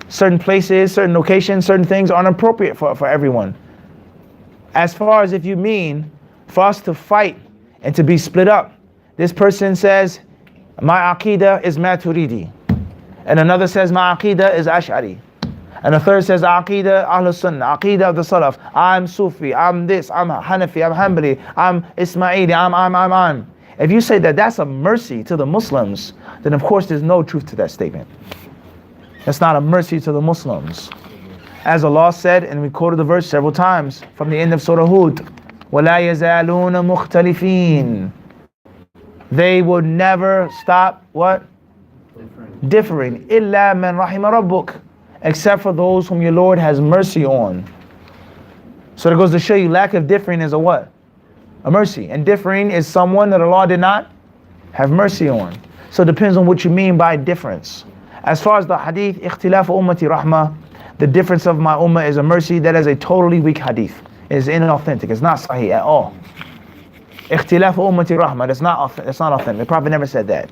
Certain places, certain locations, certain things aren't appropriate for everyone. As far as if you mean for us to fight and to be split up, this person says, my aqidah is Maturidi, And another says, my aqidah is Ash'ari. And a third says, aqidah Ahlul Sunnah, aqidah of the Salaf. I'm Sufi, I'm this, I'm Hanafi, I'm Hanbali, I'm Ismaili, I'm. If you say that that's a mercy to the Muslims, then of course there's no truth to that statement. That's not a mercy to the Muslims. As Allah said, and we quoted the verse several times from the end of Surah Hud, وَلَا يَزَالُونَ مُخْتَلِفِينَ. They would never stop, what? Differing. إِلَّا مَنْ رَحِمَ رَبُّكَ. Except for those whom your Lord has mercy on. So it goes to show you lack of differing is a what? A mercy. And differing is someone that Allah did not have mercy on. So it depends on what you mean by difference. As far as the hadith, اختلاف أمتي رحمة, the difference of my ummah is a mercy, that is a totally weak hadith. It is inauthentic. It's not sahih at all. اختلاف أمتي رحمة, that's not authentic. The Prophet never said that.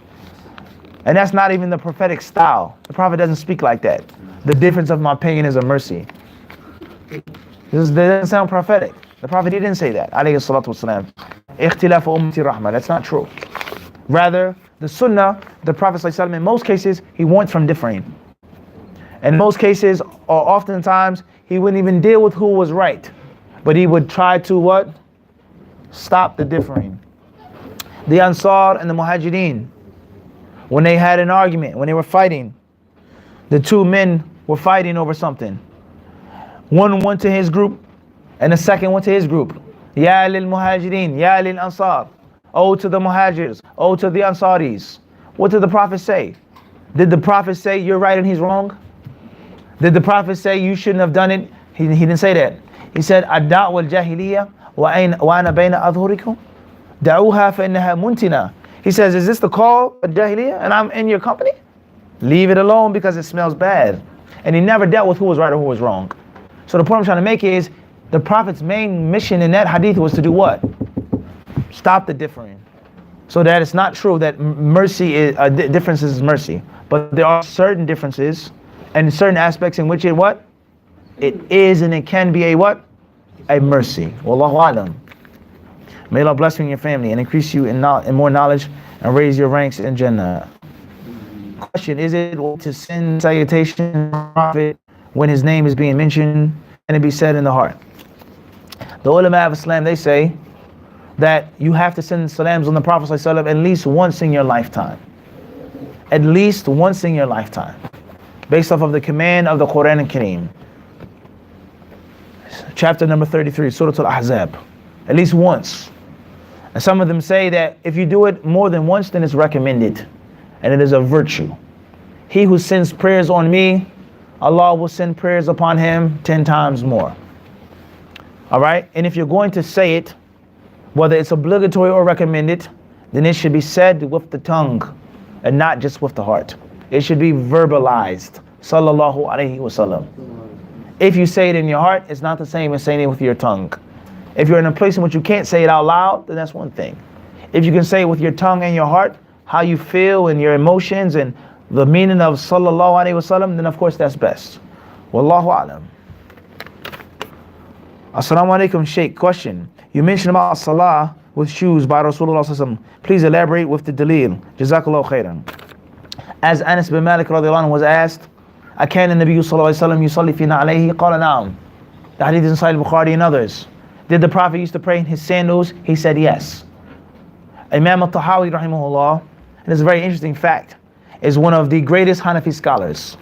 And that's not even the prophetic style. The Prophet doesn't speak like that. The difference of my opinion is a mercy. This doesn't sound prophetic. The Prophet, he didn't say that. Alayhi salatu wasalam. اختلاف أمتي رحمة. That's not true. Rather, the Sunnah, the Prophet ﷺ, in most cases, he wants from differing. In most cases, or oftentimes, he wouldn't even deal with who was right. But he would try to what? Stop the differing. The Ansar and the Muhajirin, when they had an argument, when they were fighting, the two men were fighting over something. One went to his group, and the second went to his group. Ya lil Muhajirin, Ya lil Ansar. Oh to the Muhajirs, oh to the Ansaris. What did the Prophet say? Did the Prophet say you're right and he's wrong? Did the Prophet say you shouldn't have done it? He didn't say that. He said, Ad-da'wa al-jahiliya wa ana bayna adhurikum. Da'uha fa innaha muntina. He says, is this the call of jahiliya and I'm in your company? Leave it alone because it smells bad. And he never dealt with who was right or who was wrong. So the point I'm trying to make is, the Prophet's main mission in that hadith was to do what? Stop the differing. So that it's not true that mercy is differences is mercy, but there are certain differences and certain aspects in which it what? It is and it can be a what? A mercy. Wallahu alam. May Allah bless you and your family and increase you in more knowledge and raise your ranks in Jannah. Question: is it to send salutation to the Prophet when his name is being mentioned and it be said in the heart? The ulama of Islam, they say that you have to send salams on the Prophet ﷺ at least once in your lifetime. At least once in your lifetime. Based off of the command of the Quran and Kareem. Chapter number 33, Surah Al-Ahzab. At least once. And some of them say that if you do it more than once, then it's recommended. And it is a virtue. He who sends prayers on me, Allah will send prayers upon him 10 times more. Alright? And if you're going to say it, whether it's obligatory or recommended, then it should be said with the tongue and not just with the heart. It should be verbalized. Sallallahu alayhi wasallam. If you say it in your heart, it's not the same as saying it with your tongue. If you're in a place in which you can't say it out loud, then that's one thing. If you can say it with your tongue and your heart, how you feel and your emotions and the meaning of sallallahu alayhi wasallam, then of course that's best. Wallahu alam. Assalamu alaikum, Sheikh. Question. You mentioned about salah with shoes by Rasulullah sallallahu alaihi wasallam. Please elaborate with the dalil. Jazakallahu khairan. As Anas bin Malik radiallahu anhu was asked, أكان النبي صلى الله عليه وسلم يصلي في نعليه؟ قال نعم. The hadith is in Sahih Bukhari and others. Did the Prophet used to pray in his sandals? He said yes. Imam al-Tahawi rahimahullah, and it's a very interesting fact, is one of the greatest Hanafi scholars.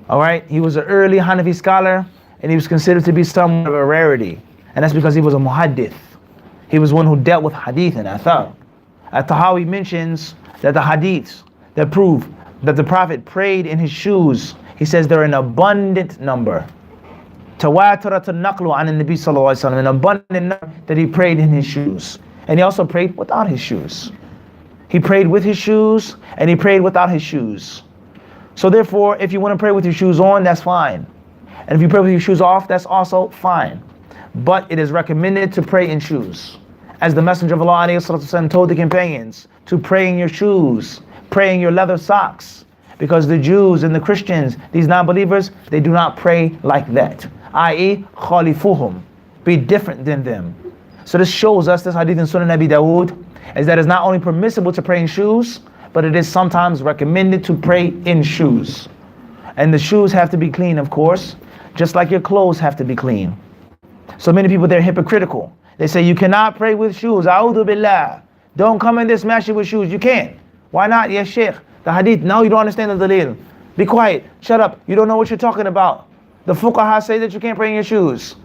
Alright, he was an early Hanafi scholar and he was considered to be somewhat of a rarity. And that's because he was a muhaddith. He was one who dealt with hadith and athar. Al-Tahawi mentions that the hadiths that prove that the Prophet prayed in his shoes, he says they're an abundant number. Tawatarat al-naqlu an al-Nabi sallallahu alayhi wa sallam, an abundant number that he prayed in his shoes. And he also prayed without his shoes. He prayed with his shoes and he prayed without his shoes. So therefore, if you want to pray with your shoes on, that's fine. And if you pray with your shoes off, that's also fine. But it is recommended to pray in shoes. As the Messenger of Allah alayhi wasallam told the companions to pray in your shoes, pray in your leather socks. Because the Jews and the Christians, these non-believers, they do not pray like that. I.e., khalifuhum, be different than them. So this shows us, this hadith in Sunan Abi Dawood, is that it's not only permissible to pray in shoes, but it is sometimes recommended to pray in shoes. And the shoes have to be clean, of course, just like your clothes have to be clean. So many people, they're hypocritical. They say you cannot pray with shoes. A'udhu billah. Don't come in this masjid with shoes. You can't. Why not? Yes, Sheikh. The hadith. No, you don't understand the dalil. Be quiet. Shut up. You don't know what you're talking about. The fuqaha say that you can't pray in your shoes.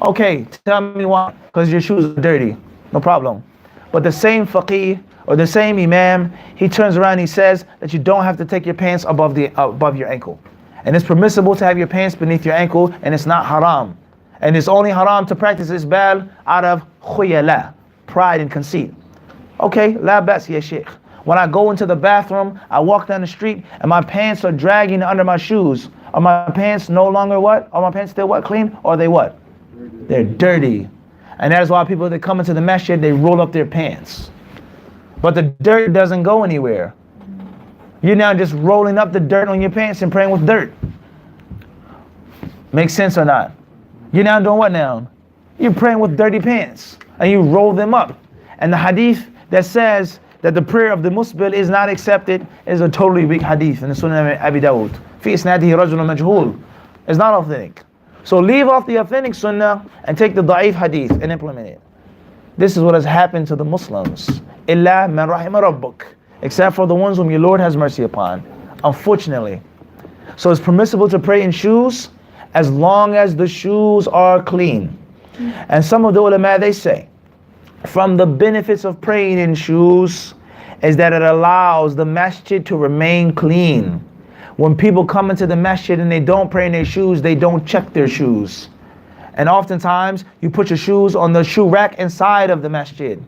Okay, tell me why. Because your shoes are dirty. No problem. But the same faqih or the same imam, he turns around and he says that you don't have to take your pants above your ankle. And it's permissible to have your pants beneath your ankle, and it's not haram. And it's only haram to practice isbal out of khuyala, pride and conceit. Okay, la bas ya sheikh. When I go into the bathroom, I walk down the street and my pants are dragging under my shoes. Are my pants no longer what? Are my pants still what? Clean? Or are they what? They're dirty. And that is why people that come into the masjid, they roll up their pants. But the dirt doesn't go anywhere. You're now just rolling up the dirt on your pants and praying with dirt. Makes sense or not? You're now doing what now? You're praying with dirty pants and you roll them up. And the hadith that says that the prayer of the musbil is not accepted is a totally weak hadith in the Sunan of Abi Dawud. Fi isnadihi rajulun majhul. It's not authentic. So leave off the authentic sunnah and take the da'if hadith and implement it. This is what has happened to the Muslims. Illa man rahima rabbuk. Except for the ones whom your Lord has mercy upon. Unfortunately. So it's permissible to pray in shoes as long as the shoes are clean. And some of the ulama, they say, from the benefits of praying in shoes is that it allows the masjid to remain clean. When people come into the masjid and they don't pray in their shoes, they don't check their shoes. And oftentimes, you put your shoes on the shoe rack inside of the masjid.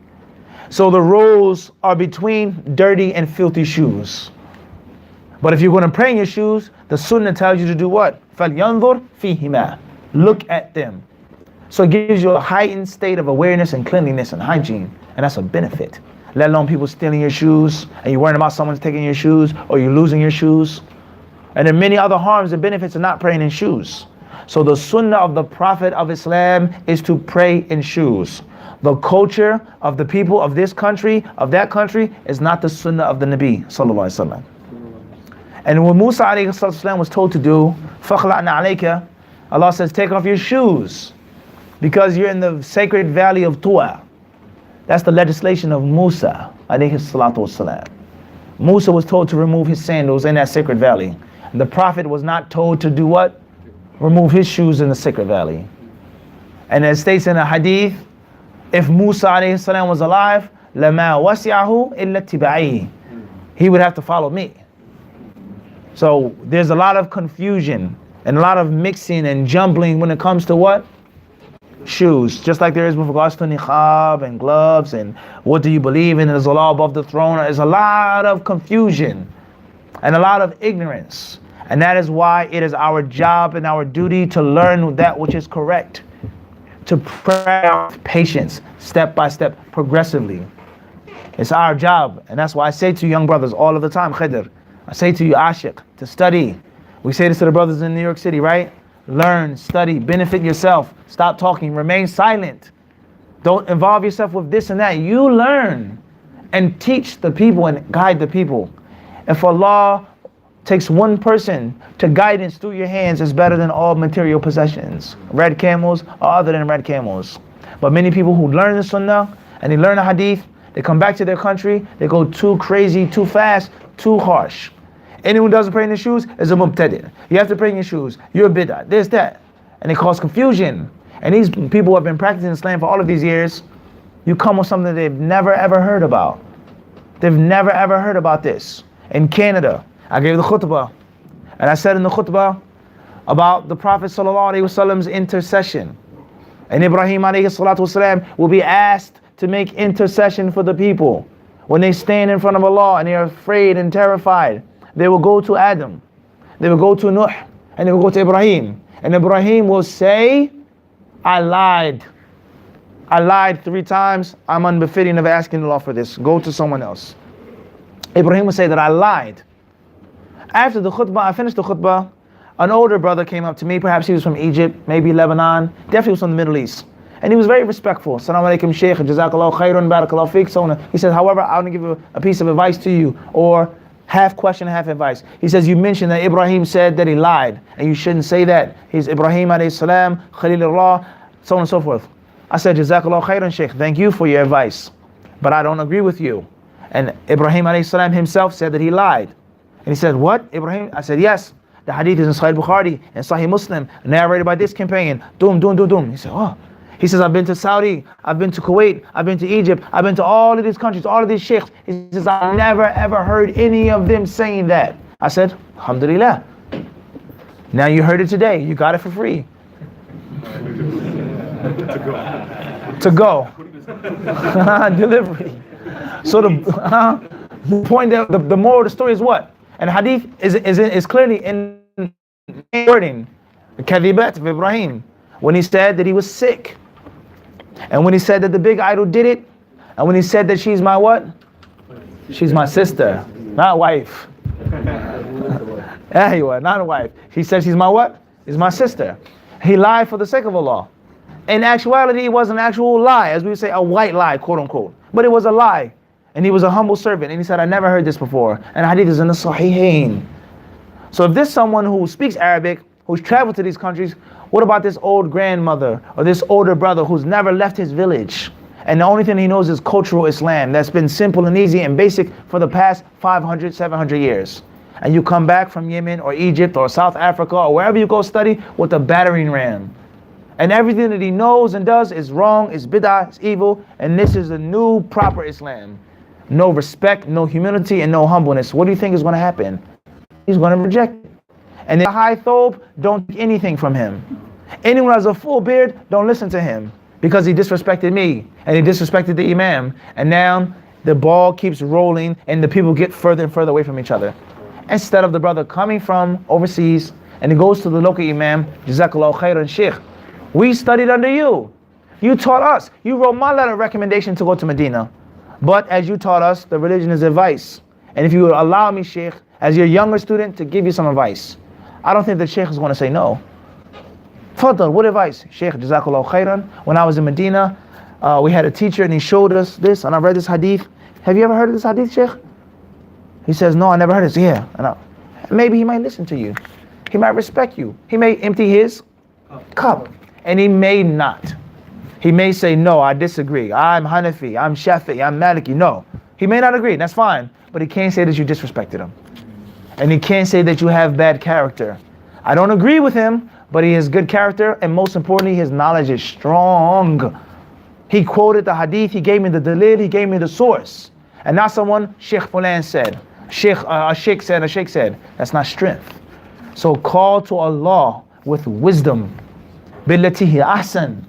So the rows are between dirty and filthy shoes. But if you're going to pray in your shoes, the sunnah tells you to do what? فَلْيَنْظُرْ فِيهِمَا. Look at them. So it gives you a heightened state of awareness and cleanliness and hygiene. And that's a benefit. Let alone people stealing your shoes and you're worrying about someone's taking your shoes or you're losing your shoes. And there are many other harms and benefits of not praying in shoes. So the sunnah of the Prophet of Islam is to pray in shoes. The culture of the people of this country, of that country, is not the sunnah of the Nabi sallallahu alaihi wasallam. And when Musa alayhi salam was told to do, فَخْلَعْنَا عَلَيْكَ, Allah says, take off your shoes because you're in the sacred valley of Tuwa. That's the legislation of Musa alayhi salatu wasalam. Musa was told to remove his sandals in that sacred valley. The Prophet was not told to do what? Remove his shoes in the sacred valley. And it states in a hadith, if Musa alayhi salam was alive, لَمَا وَسِعَهُ إِلَّا اتِّبَاعِهِ. He would have to follow me. So there's a lot of confusion and a lot of mixing and jumbling when it comes to what? Shoes. Just like there is with regards to niqab and gloves and what do you believe in? Is Allah above the throne? There's a lot of confusion and a lot of ignorance. And that is why it is our job and our duty to learn that which is correct. To pray with patience, step by step, progressively. It's our job. And that's why I say to young brothers all of the time, Khidr, I say to you, Ashiq, to study. We say this to the brothers in New York City, right? Learn, study, benefit yourself. Stop talking, remain silent. Don't involve yourself with this and that. You learn and teach the people and guide the people. If Allah takes one person to guidance through your hands, is better than all material possessions. Red camels are other than red camels. But many people who learn the sunnah and they learn the hadith, they come back to their country, they go too crazy, too fast, too harsh. Anyone who doesn't pray in their shoes is a mubtadi'. You have to pray in your shoes. You're a bid'ah. This, that. And it causes confusion. And these people who have been practicing Islam for all of these years, you come with something they've never ever heard about. They've never ever heard about this. In Canada, I gave the khutbah. And I said in the khutbah about the Prophet ﷺ's intercession. And Ibrahim ﷺ will be asked to make intercession for the people. When they stand in front of Allah and they are afraid and terrified, they will go to Adam, they will go to Nuh, and they will go to Ibrahim. And Ibrahim will say, I lied 3 times. I'm unbefitting of asking Allah for this. Go to someone else. Ibrahim will say that I lied. After the khutbah, I finished the khutbah, an older brother came up to me. Perhaps he was from Egypt, maybe Lebanon, definitely was from the Middle East. And he was very respectful. Assalamu alaikum, Shaykh, Jazakallah khairan, barakallahu fiqh, so on. He says, however, I want to give a piece of advice to you, or half question, half advice. He says, you mentioned that Ibrahim said that he lied, and you shouldn't say that. He's Ibrahim alayhi salam, Khalilullah, so on and so forth. I said, Jazakallah khairan, Shaykh, thank you for your advice, but I don't agree with you. And Ibrahim alayhi salam himself said that he lied. And he said, what, Ibrahim? I said, yes. The hadith is in Sahih Bukhari and Sahih Muslim, narrated by this companion. Doom. He said, oh. He says, I've been to Saudi, I've been to Kuwait, I've been to Egypt, I've been to all of these countries, all of these sheikhs. He says, I never ever heard any of them saying that. I said, Alhamdulillah. Now you heard it today. You got it for free. To go. Delivery. So the point, the moral of the story is what? And hadith is clearly in wording, the kadhibat of Ibrahim, when he said that he was sick, and when he said that the big idol did it, and when he said that she's my what? She's my sister, not wife. Yeah, you are, not a wife. He said she's my what? Is my sister. He lied for the sake of Allah. In actuality, it was an actual lie, as we would say, a white lie, quote unquote. But it was a lie. And he was a humble servant. And he said, I never heard this before. And hadith is in the Sahihain. So if there's someone who speaks Arabic, who's traveled to these countries, what about this old grandmother or this older brother who's never left his village? And the only thing he knows is cultural Islam that's been simple and easy and basic for the past 500, 700 years. And you come back from Yemen or Egypt or South Africa or wherever you go study with a battering ram. And everything that he knows and does is wrong, is bid'ah, is evil, and this is the new proper Islam. No respect, no humility, and no humbleness. What do you think is going to happen? He's going to reject it. And the high thobe, don't take anything from him. Anyone who has a full beard, don't listen to him, because he disrespected me, and he disrespected the imam. And now the ball keeps rolling, and the people get further and further away from each other. Instead of the brother coming from overseas, and he goes to the local imam, Jazakallah khairan, Sheikh, we studied under you. You taught us. You wrote my letter of recommendation to go to Medina. But as you taught us, the religion is advice. And if you would allow me, Sheikh, as your younger student, to give you some advice, I don't think the Sheikh is going to say no. Fadl, what advice? Sheikh, Jazakallah khairan. When I was in Medina, we had a teacher and he showed us this, and I read this hadith. Have you ever heard of this hadith, Sheikh? He says, no, I never heard this. Yeah. And maybe he might listen to you. He might respect you. He may empty his cup. And he may not. He may say, no, I disagree. I'm Hanafi, I'm Shafi'i, I'm Maliki. No. He may not agree, that's fine. But he can't say that you disrespected him. And he can't say that you have bad character. I don't agree with him, but he has good character, and most importantly, his knowledge is strong. He quoted the hadith, he gave me the dalil, he gave me the source. And not someone, Sheikh Fulan said. A sheikh said. That's not strength. So call to Allah with wisdom. Billatihi ahsan.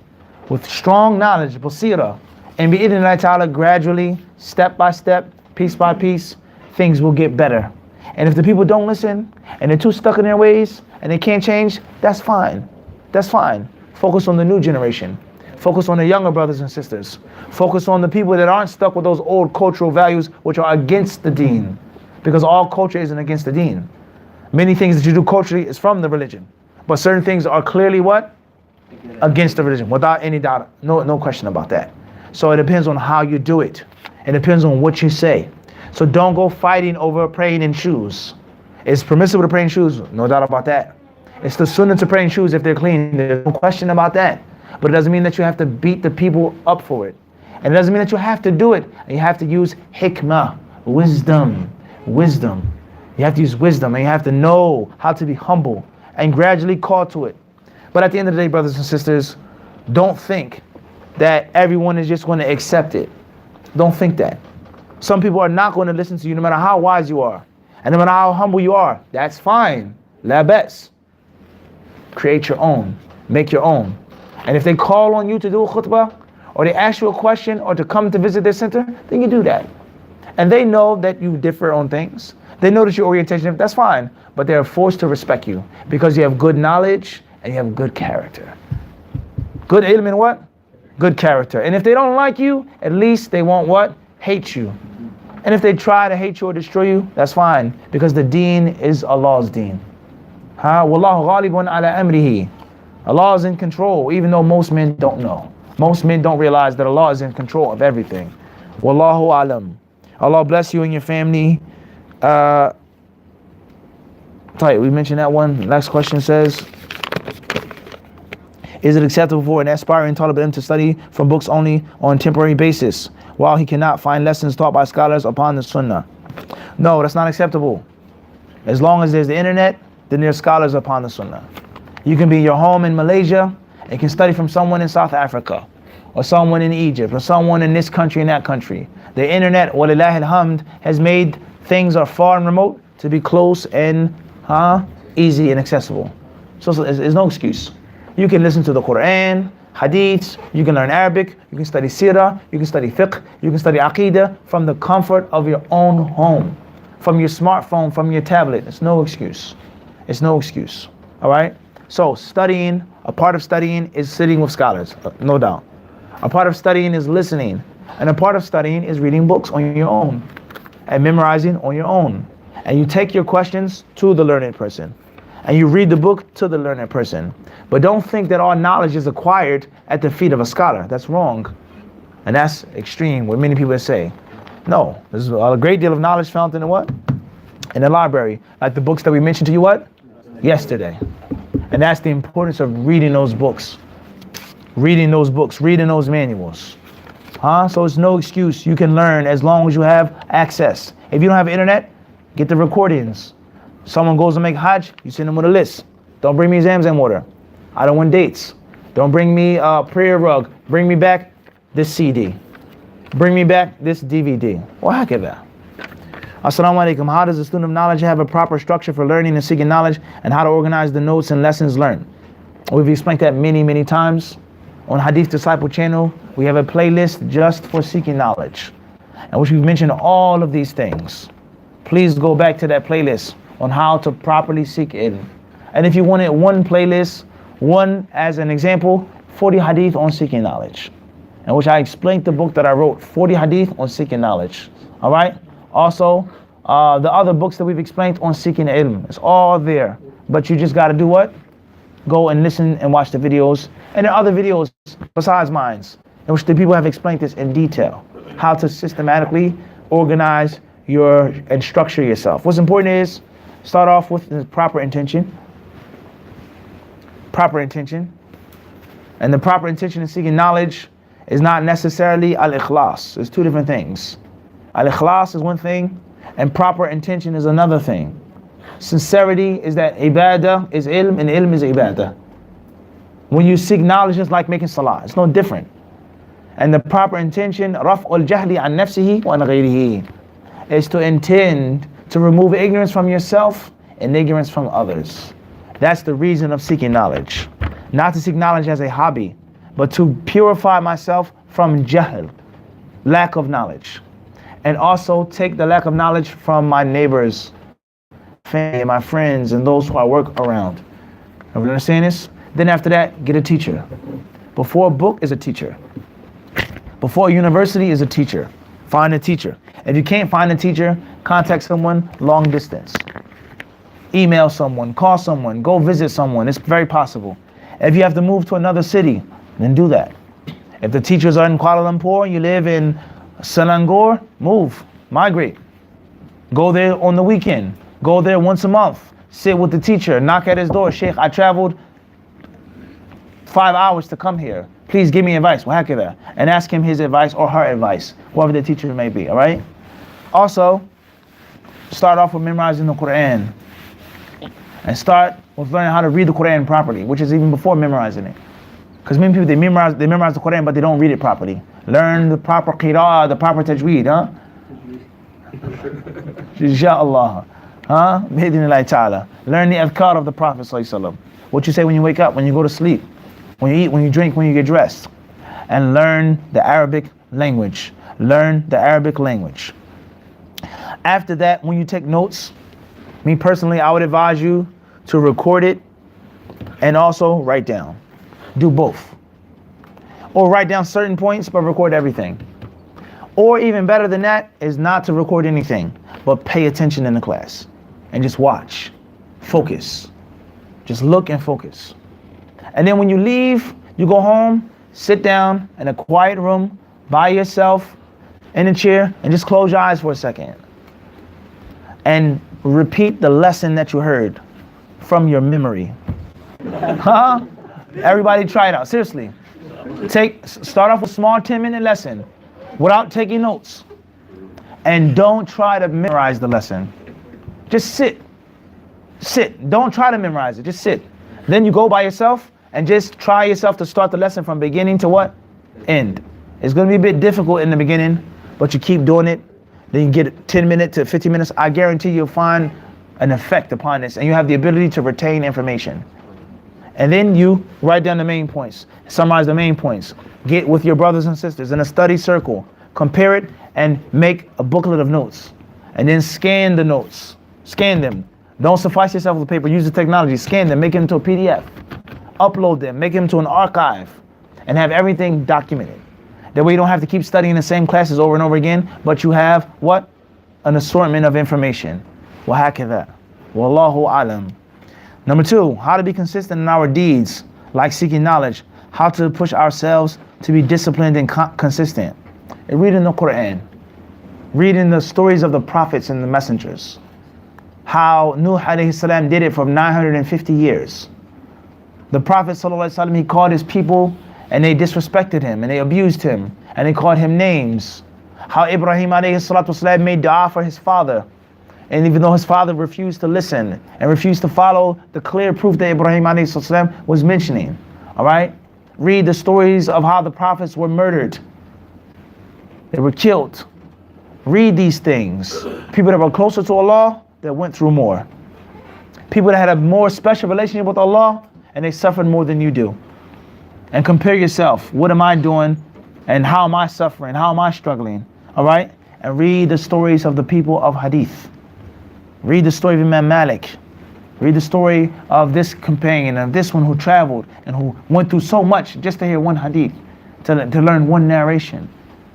With strong knowledge, basira, and bi'idhnillahi ta'ala, gradually, step by step, piece by piece, things will get better. And if the people don't listen, and they're too stuck in their ways, and they can't change, that's fine. That's fine. Focus on the new generation. Focus on the younger brothers and sisters. Focus on the people that aren't stuck with those old cultural values which are against the deen. Because all culture isn't against the deen. Many things that you do culturally is from the religion. But certain things are clearly what? Against the religion, without any doubt, no question about that. So it depends on how you do it. It depends on what you say. So don't go fighting over praying in shoes. It's permissible to pray in shoes, no doubt about that. It's the sunnah to pray in shoes if they're clean, there's no question about that. But it doesn't mean that you have to beat the people up for it. And it doesn't mean that you have to do it. And you have to use hikmah, wisdom. You have to use wisdom, and you have to know how to be humble and gradually call to it. But at the end of the day, brothers and sisters, don't think that everyone is just going to accept it. Don't think that. Some people are not going to listen to you no matter how wise you are. And no matter how humble you are. That's fine. La bes. Create your own. Make your own. And if they call on you to do a khutbah, or they ask you a question, or to come to visit their center, then you do that. And they know that you differ on things. They know that your orientation, that's fine. But they are forced to respect you because you have good knowledge and you have good character. Good ilm and what? Good character. And if they don't like you, at least they won't what? Hate you. And if they try to hate you or destroy you, that's fine. Because the deen is Allah's deen. Wallahu ghalibun ala amrihi. Allah is in control, even though most men don't know. Most men don't realize that Allah is in control of everything. Wallahu alam. Allah bless you and your family. We mentioned that one. Next question says, is it acceptable for an aspiring talib ilm to study from books only on a temporary basis while he cannot find lessons taught by scholars upon the sunnah? No, that's not acceptable. As long as there's the internet, then there's scholars upon the sunnah. You can be in your home in Malaysia and can study from someone in South Africa, or someone in Egypt, or someone in this country and that country. The internet, walillahi alhamd, has made things are far and remote to be close and easy and accessible. So there's no excuse. You can listen to the Quran, Hadiths, you can learn Arabic, you can study Sirah, you can study Fiqh, you can study Aqidah from the comfort of your own home, from your smartphone, from your tablet. It's no excuse. It's no excuse. All right? So studying, a part of studying is sitting with scholars, no doubt. A part of studying is listening. And a part of studying is reading books on your own and memorizing on your own. And you take your questions to the learned person. And you read the book to the learned person. But don't think that all knowledge is acquired at the feet of a scholar. That's wrong. And that's extreme, what many people say. No, there's a great deal of knowledge found in the what? In the library. Like the books that we mentioned to you what? Yesterday. And that's the importance of reading those books. Reading those books, reading those manuals. So it's no excuse. You can learn as long as you have access. If you don't have internet, get the recordings. Someone goes to make Hajj, you send them with a list. Don't bring me Zamzam water. I don't want dates. Don't bring me a prayer rug. Bring me back this CD. Bring me back this DVD. Wahakadha. Assalamu alaikum. How does a student of knowledge have a proper structure for learning and seeking knowledge, and how to organize the notes and lessons learned? We've explained that many times. On HadithDisciple channel, we have a playlist just for seeking knowledge, in which we've mentioned all of these things. Please go back to that playlist on how to properly seek ilm. And if you wanted one playlist, one as an example, 40 hadith on seeking knowledge, in which I explained the book that I wrote, 40 hadith on seeking knowledge. All right? Also, the other books that we've explained on seeking ilm, it's all there. But you just got to do what? Go and listen and watch the videos. And there are other videos besides mine, in which the people have explained this in detail, how to systematically organize and structure yourself. What's important is start off with the proper intention. Proper intention. And the proper intention in seeking knowledge is not necessarily al-ikhlas. There's two different things. Al-ikhlas is one thing, and proper intention is another thing. Sincerity is that ibadah is ilm, and ilm is ibadah. When you seek knowledge, it's like making salah. It's no different. And the proper intention, raf'ul jahli an nafsihi wa an ghayrihi, is to intend to remove ignorance from yourself and ignorance from others. That's the reason of seeking knowledge. Not to seek knowledge as a hobby, but to purify myself from jahl, lack of knowledge. And also take the lack of knowledge from my neighbors, family, my friends, and those who I work around. Are we understand this? Then after that, get a teacher. Before a book is a teacher. Before a university is a teacher. Find a teacher. If you can't find a teacher, contact someone long distance. Email someone, call someone, go visit someone. It's very possible. If you have to move to another city, then do that. If the teachers are in Kuala Lumpur and you live in Selangor, move, migrate. Go there on the weekend. Go there once a month. Sit with the teacher, knock at his door. Sheikh, I traveled 5 hours to come here. Please give me advice. And ask him his advice or her advice, whoever the teacher may be, all right? Also, start off with memorizing the Quran. And start with learning how to read the Quran properly, which is even before memorizing it. Because many people, they memorize the Quran, but they don't read it properly. Learn the proper qira'ah, the proper tajweed, huh? Insha'Allah. Bi'idhnillahi ta'ala. Learn the adhkar of the Prophet sallallahu alaihi wasallam. What you say when you wake up, when you go to sleep, when you eat, when you drink, when you get dressed. And learn the Arabic language. Learn the Arabic language. After that, when you take notes, me personally, I would advise you to record it and also write down. Do both. Or write down certain points, but record everything. Or even better than that is not to record anything, but pay attention in the class. And just watch. Focus. Just look and focus. And then when you leave, you go home, sit down in a quiet room by yourself in a chair and just close your eyes for a second and repeat the lesson that you heard from your memory. Huh? Everybody try it out. Seriously. Start off with a small 10-minute lesson without taking notes. And don't try to memorize the lesson. Just sit. Sit. Don't try to memorize it. Just sit. Then you go by yourself and just try yourself to start the lesson from beginning to what? End. It's going to be a bit difficult in the beginning, but you keep doing it. Then you get 10 minutes to 15 minutes. I guarantee you'll find an effect upon this, and you have the ability to retain information. And then you write down the main points, summarize the main points. Get with your brothers and sisters in a study circle, compare it, and make a booklet of notes. And then scan the notes. Scan them. Don't suffice yourself with paper. Use the technology. Scan them. Make them into a PDF. Upload them. Make them to an archive. And have everything documented. That way you don't have to keep studying the same classes over and over again, but you have what? An assortment of information. وَهَكَذَا. Wallahu alam. Number 2, how to be consistent in our deeds, like seeking knowledge. How to push ourselves to be disciplined and consistent. And reading the Quran. Reading the stories of the prophets and the messengers. How Nuh alayhi salam did it for 950 years. The Prophet sallallahu alaihi wasallam, he called his people and they disrespected him and they abused him and they called him names. How Ibrahim alayhi salatu wasalam made dua for his father, and even though his father refused to listen and refused to follow the clear proof that Ibrahim alayhi salatu wasalam was mentioning. Alright? Read the stories of how the prophets were murdered. They were killed. Read these things. People that were closer to Allah, that went through more. People that had a more special relationship with Allah, and they suffered more than you do. And compare yourself. What am I doing? And how am I suffering? How am I struggling? Alright? And read the stories of the people of Hadith. Read the story of Imam Malik. Read the story of this companion, of this one who traveled and who went through so much just to hear one hadith, to learn one narration.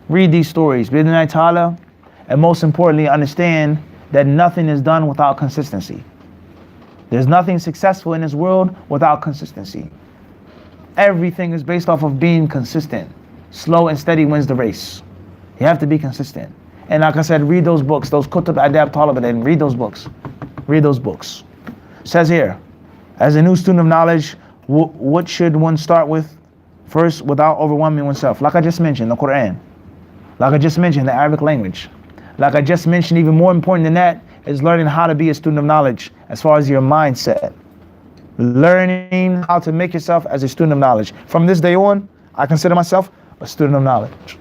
Read these stories, Bidnai Ta'ala, and most importantly, understand that nothing is done without consistency. There's nothing successful in this world without consistency. Everything is based off of being consistent. Slow and steady wins the race. You have to be consistent. And like I said, read those books, those Kutub Adab Talib, and read those books. Read those books. It says here, as a new student of knowledge, what should one start with first without overwhelming oneself? Like I just mentioned, the Quran. Like I just mentioned, the Arabic language. Like I just mentioned, even more important than that is learning how to be a student of knowledge as far as your mindset. Learning how to make yourself as a student of knowledge. From this day on, I consider myself a student of knowledge.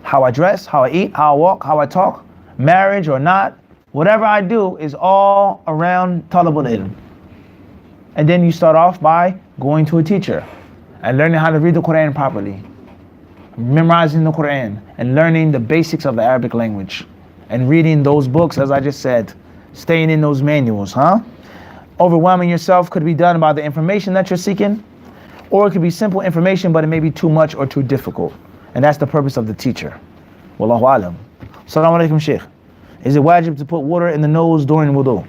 How I dress, how I eat, how I walk, how I talk, marriage or not, whatever I do is all around talabul ilm. And then you start off by going to a teacher and learning how to read the Quran properly, memorizing the Quran and learning the basics of the Arabic language and reading those books, as I just said, staying in those manuals, Overwhelming yourself could be done by the information that you're seeking, or it could be simple information, but it may be too much or too difficult. And that's the purpose of the teacher. Wallahu alam. Assalamu alaikum, Shaykh. Is it wajib to put water in the nose during wudu?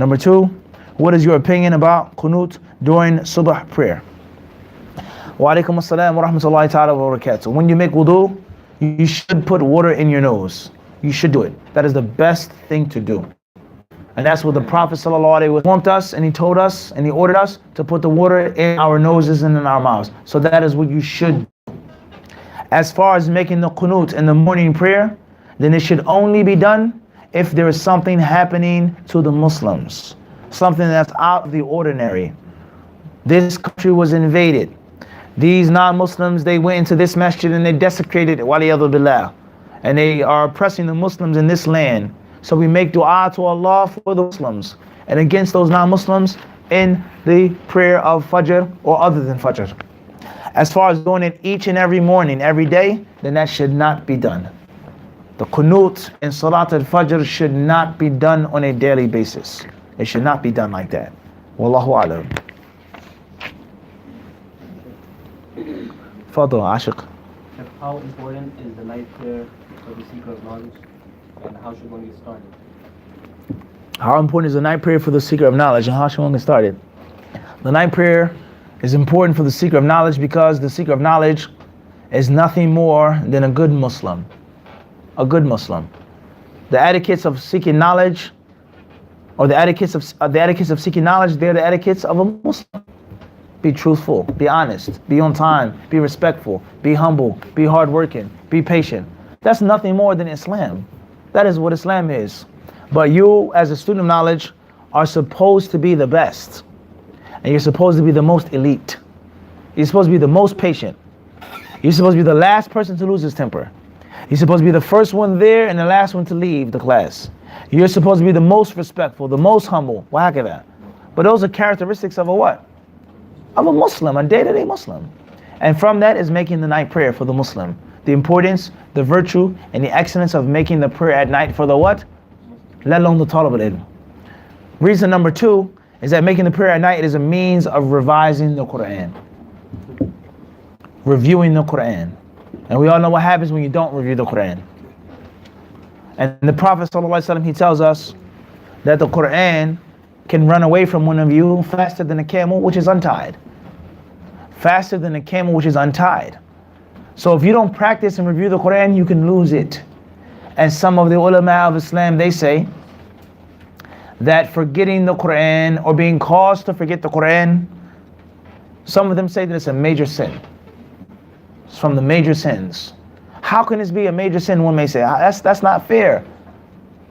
Number 2, what is your opinion about qunut during subh prayer? Wa alaikum assalam wa rahmatullahi ta'ala wa barakatuh. When you make wudu, you should put water in your nose. You should do it. That is the best thing to do. And that's what the Prophet ﷺ informed us, and he told us, and he ordered us to put the water in our noses and in our mouths. So that is what you should do. As far as making the qunut in the morning prayer, then it should only be done if there is something happening to the Muslims. Something that's out of the ordinary. This country was invaded. These non-Muslims, they went into this masjid and they desecrated it, waliyadu billah. And they are oppressing the Muslims in this land. So we make dua to Allah for the Muslims and against those non-Muslims in the prayer of Fajr or other than Fajr. As far as doing it each and every morning, every day, then that should not be done. The qunut in Salat al-Fajr should not be done on a daily basis. It should not be done like that. Wallahu alam. Fadl, Ashiq. How important is the night prayer for the seeker of knowledge, and how should one get started? How important is the night prayer for the seeker of knowledge, and how should one get started? The night prayer It's important for the seeker of knowledge because the seeker of knowledge is nothing more than a good Muslim. A good Muslim. The etiquettes of seeking knowledge, or the etiquettes of seeking knowledge, they're the etiquettes of a Muslim. Be truthful, be honest, be on time, be respectful, be humble, be hardworking, be patient. That's nothing more than Islam. That is what Islam is. But you, as a student of knowledge, are supposed to be the best. And you're supposed to be the most elite. You're supposed to be the most patient. You're supposed to be the last person to lose his temper. You're supposed to be the first one there and the last one to leave the class. You're supposed to be the most respectful, the most humble. But those are characteristics of a what? Of a Muslim, a day-to-day Muslim. And from that is making the night prayer for the Muslim. The importance, the virtue, and the excellence of making the prayer at night for the what? Let alone the talib al-ilm. Reason number 2 is that making the prayer at night is a means of revising the Quran. Reviewing the Quran. And we all know what happens when you don't review the Quran. And the Prophet ﷺ, he tells us that the Quran can run away from one of you faster than a camel which is untied. Faster than a camel which is untied. So if you don't practice and review the Quran, you can lose it. And some of the ulama of Islam, they say that forgetting the Quran or being caused to forget the Quran, some of them say that it's a major sin. It's from the major sins. How can this be a major sin? One may say, that's not fair.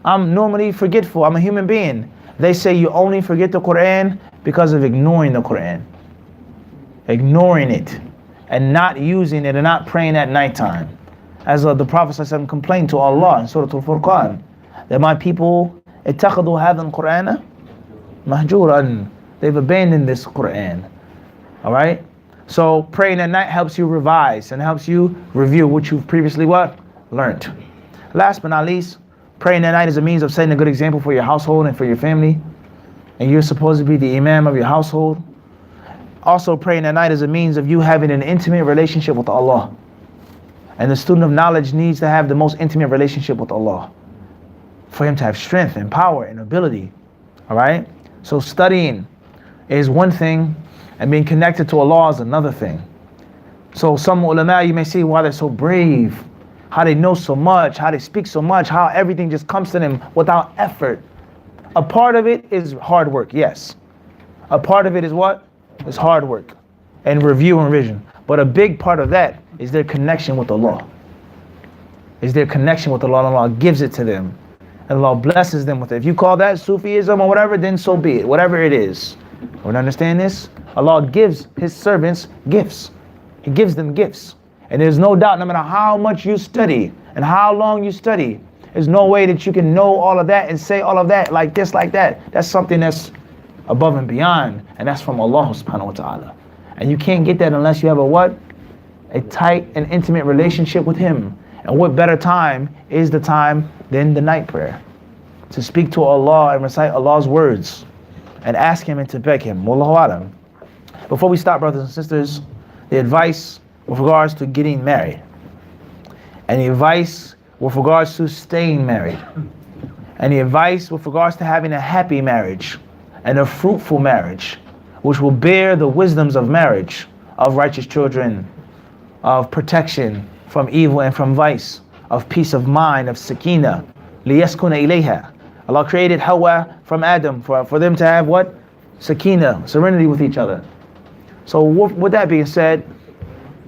I'm normally forgetful. I'm a human being. They say you only forget the Quran because of ignoring the Quran. Ignoring it and not using it and not praying at nighttime. As the Prophet ﷺ complained to Allah in Surah Al-Furqan, that my people اتخذوا هذا القرآن مهجورا. They've abandoned this Quran. Alright? So praying at night helps you revise and helps you review what you've previously what? Learned. Last but not least, praying at night is a means of setting a good example for your household and for your family. And you're supposed to be the imam of your household. Also, praying at night is a means of you having an intimate relationship with Allah. And the student of knowledge needs to have the most intimate relationship with Allah for him to have strength and power and ability. Alright? So studying is one thing, and being connected to Allah is another thing. So some ulama, you may see why they're so brave, how they know so much, how they speak so much, how everything just comes to them without effort. A part of it is hard work, yes. A part of it is what? It's hard work and review and revision. But a big part of that is their connection with Allah. Is their connection with Allah, and Allah gives it to them. And Allah blesses them with it. If you call that Sufism or whatever, then so be it. Whatever it is. You understand this? Allah gives His servants gifts. He gives them gifts. And there's no doubt, no matter how much you study and how long you study, there's no way that you can know all of that and say all of that like this, like that. That's something that's above and beyond. And that's from Allah subhanahu wa ta'ala. And you can't get that unless you have a what? A tight and intimate relationship with Him. And what better time is the time than the night prayer? To speak to Allah and recite Allah's words and ask Him and to beg Him. Wallahu alam. Before we stop, brothers and sisters, the advice with regards to getting married, and the advice with regards to staying married, and the advice with regards to having a happy marriage and a fruitful marriage, which will bear the wisdoms of marriage, of righteous children, of protection from evil and from vice, of peace of mind, of sakina, liyaskuna ilayha. Allah created Hawa from Adam for them to have what? Sakina, serenity with each other. So with that being said,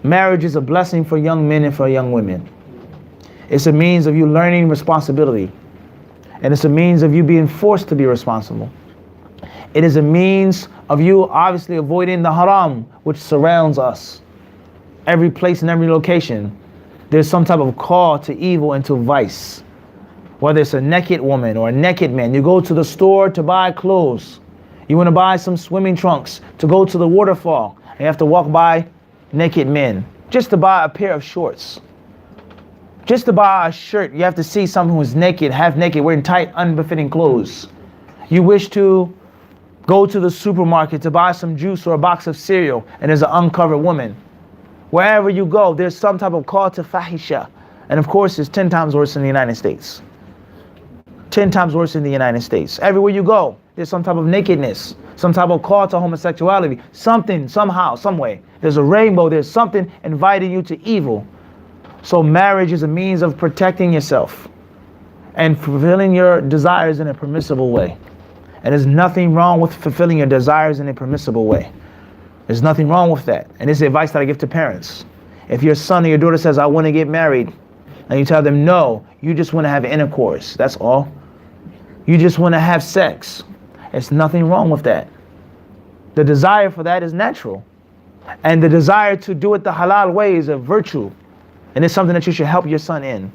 marriage is a blessing for young men and for young women. It's a means of you learning responsibility. And it's a means of you being forced to be responsible. It is a means of you obviously avoiding the haram which surrounds us. Every place and every location, there's some type of call to evil and to vice. Whether it's a naked woman or a naked man, you go to the store to buy clothes. You want to buy some swimming trunks to go to the waterfall. And you have to walk by naked men just to buy a pair of shorts. Just to buy a shirt, you have to see someone who's naked, half naked, wearing tight, unbefitting clothes. You wish to go to the supermarket to buy some juice or a box of cereal, and there's an uncovered woman. Wherever you go, there's some type of call to fahisha. And of course, it's 10 times worse in the United States. 10 times worse in the United States. Everywhere you go, there's some type of nakedness, some type of call to homosexuality, something, somehow, some way. There's a rainbow, there's something inviting you to evil. So marriage is a means of protecting yourself and fulfilling your desires in a permissible way. And there's nothing wrong with fulfilling your desires in a permissible way. There's nothing wrong with that. And this is advice that I give to parents. If your son or your daughter says, I want to get married, and you tell them, no, you just want to have intercourse, that's all. You just want to have sex. There's nothing wrong with that. The desire for that is natural. And the desire to do it the halal way is a virtue. And it's something that you should help your son in.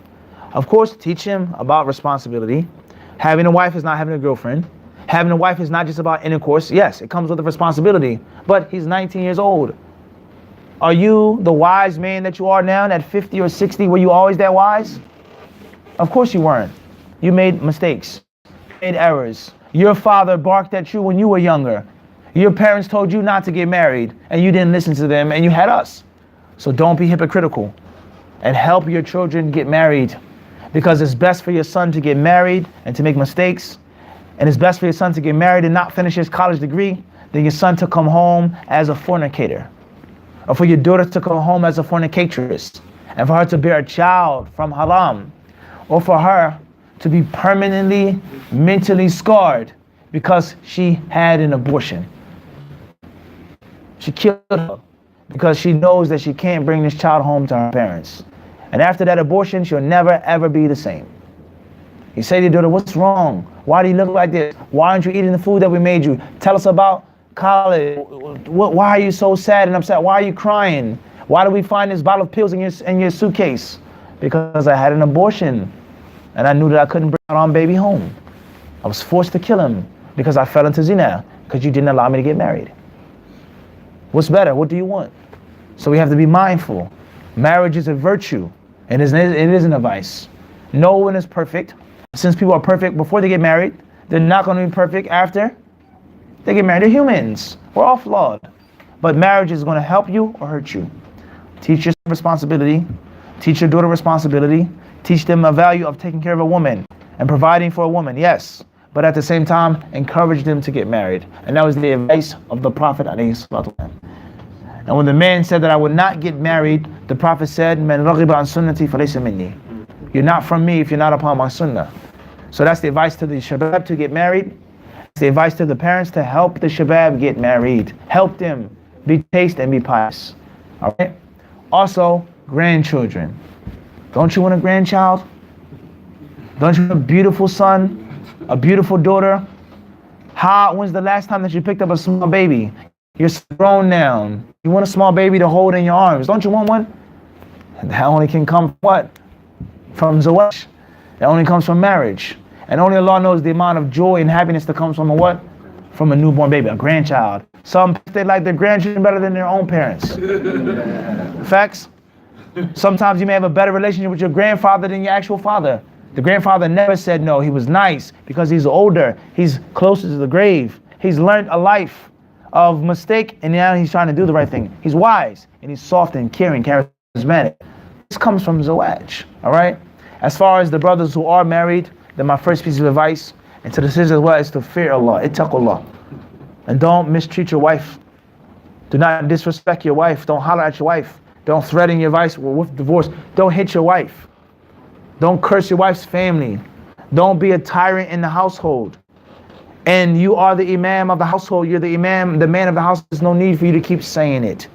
Of course, teach him about responsibility. Having a wife is not having a girlfriend. Having a wife is not just about intercourse. Yes, it comes with a responsibility. But he's 19 years old. Are you the wise man that you are now at 50 or 60? Were you always that wise? Of course you weren't. You made mistakes. Made errors. Your father barked at you when you were younger. Your parents told you not to get married and you didn't listen to them and you had us. So don't be hypocritical and help your children get married, because it's best for your son to get married and to make mistakes, and it's best for your son to get married and not finish his college degree than your son to come home as a fornicator, or for your daughter to come home as a fornicatress, and for her to bear a child from haram, or for her to be permanently mentally scarred because she had an abortion. She killed her because she knows that she can't bring this child home to her parents. And after that abortion, she'll never ever be the same. You say to your daughter, what's wrong? Why do you look like this? Why aren't you eating the food that we made you? Tell us about college. Why are you so sad and upset? Why are you crying? Why do we find this bottle of pills in your suitcase? Because I had an abortion and I knew that I couldn't bring our own baby home. I was forced to kill him because I fell into zina because you didn't allow me to get married. What's better? What do you want? So we have to be mindful. Marriage is a virtue, and it isn't a vice. No one is perfect. Since people are perfect before they get married, they're not going to be perfect after they get married. They're humans. We're all flawed. But marriage is going to help you or hurt you. Teach your son responsibility. Teach your daughter responsibility. Teach them the value of taking care of a woman and providing for a woman, yes. But at the same time, encourage them to get married. And that was the advice of the Prophet ﷺ. And when the man said that I would not get married, the Prophet said, "Man raghiba an sunnati falaysa minni." You're not from me if you're not upon my sunnah. So that's the advice to the shabab to get married. It's the advice to the parents to help the shabab get married. Help them be chaste and be pious. All right. Also, grandchildren. Don't you want a grandchild? Don't you want a beautiful son? A beautiful daughter? When's the last time that you picked up a small baby? You're grown now. You want a small baby to hold in your arms. Don't you want one? And that only can come from what? From zawaj. That only comes from marriage. And only Allah knows the amount of joy and happiness that comes from a what? From a newborn baby, a grandchild. Some they like their grandchildren better than their own parents. Facts? Sometimes you may have a better relationship with your grandfather than your actual father. The grandfather never said no. He was nice because he's older. He's closer to the grave. He's learned a life of mistake, and now he's trying to do the right thing. He's wise, and he's soft and caring, charismatic. This comes from zawaj, all right? As far as the brothers who are married, then my first piece of advice, and to the sisters as well, is to fear Allah, ittaqullah. And don't mistreat your wife. Do not disrespect your wife. Don't holler at your wife. Don't threaten your wife with divorce. Don't hit your wife. Don't curse your wife's family. Don't be a tyrant in the household. And you are the imam of the household. You're the imam, the man of the house. There's no need for you to keep saying it.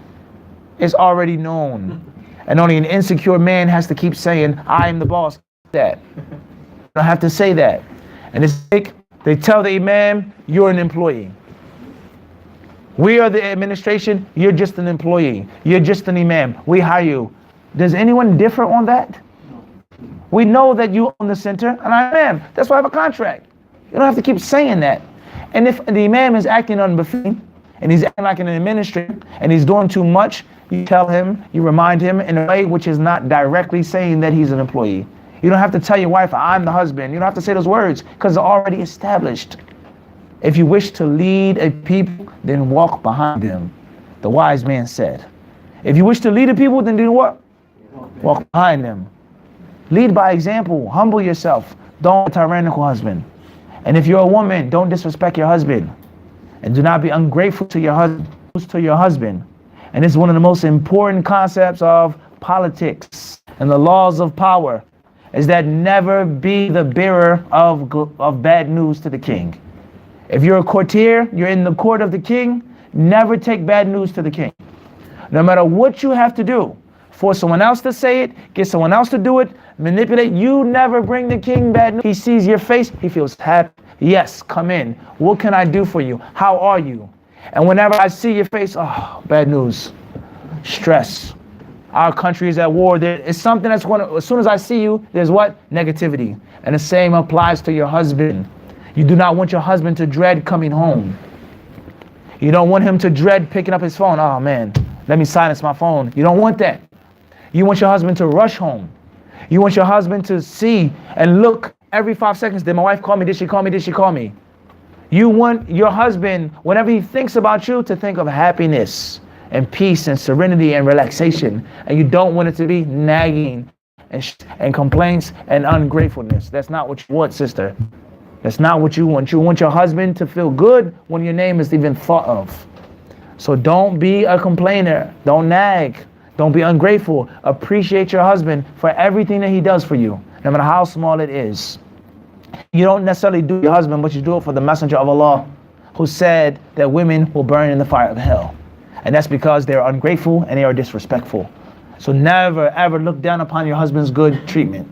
It's already known. And only an insecure man has to keep saying, I am the boss. That. You don't have to say that. And it's like they tell the imam, you're an employee. We are the administration. You're just an employee. You're just an imam. We hire you. Does anyone differ on that? We know that you own the center, and I am. That's why I have a contract. You don't have to keep saying that. And if the imam is acting unbefitting, and he's acting like an administrator, and he's doing too much, you tell him, you remind him in a way which is not directly saying that he's an employee. You don't have to tell your wife, I'm the husband. You don't have to say those words, because it's already established. If you wish to lead a people, then walk behind them. The wise man said. If you wish to lead a people, then do what? Walk behind them. Lead by example. Humble yourself. Don't be a tyrannical husband. And if you're a woman, don't disrespect your husband. And do not be ungrateful to your husband. And it's one of the most important concepts of politics and the laws of power, is that never be the bearer of bad news to the king. If you're a courtier, you're in the court of the king, never take bad news to the king. No matter what you have to do, force someone else to say it, get someone else to do it, manipulate, you never bring the king bad news. He sees your face, he feels happy. Yes, come in. What can I do for you? How are you? And whenever I see your face, oh, bad news, stress. Our country is at war. It's something that's going to, as soon as I see you, there's what? Negativity. And the same applies to your husband. You do not want your husband to dread coming home. You don't want him to dread picking up his phone. Oh man, let me silence my phone. You don't want that. You want your husband to rush home. You want your husband to see and look every 5 seconds. Did my wife call me? Did she call me? Did she call me? You want your husband, whenever he thinks about you, to think of happiness and peace and serenity and relaxation. And you don't want it to be nagging and complaints and ungratefulness. That's not what you want, sister. That's not what you want. You want your husband to feel good when your name is even thought of. So don't be a complainer. Don't nag. Don't be ungrateful. Appreciate your husband for everything that he does for you, no matter how small it is. You don't necessarily do your husband, but you do it for the Messenger of Allah, who said that women will burn in the fire of hell. And that's because they're ungrateful and they are disrespectful. So never ever look down upon your husband's good treatment.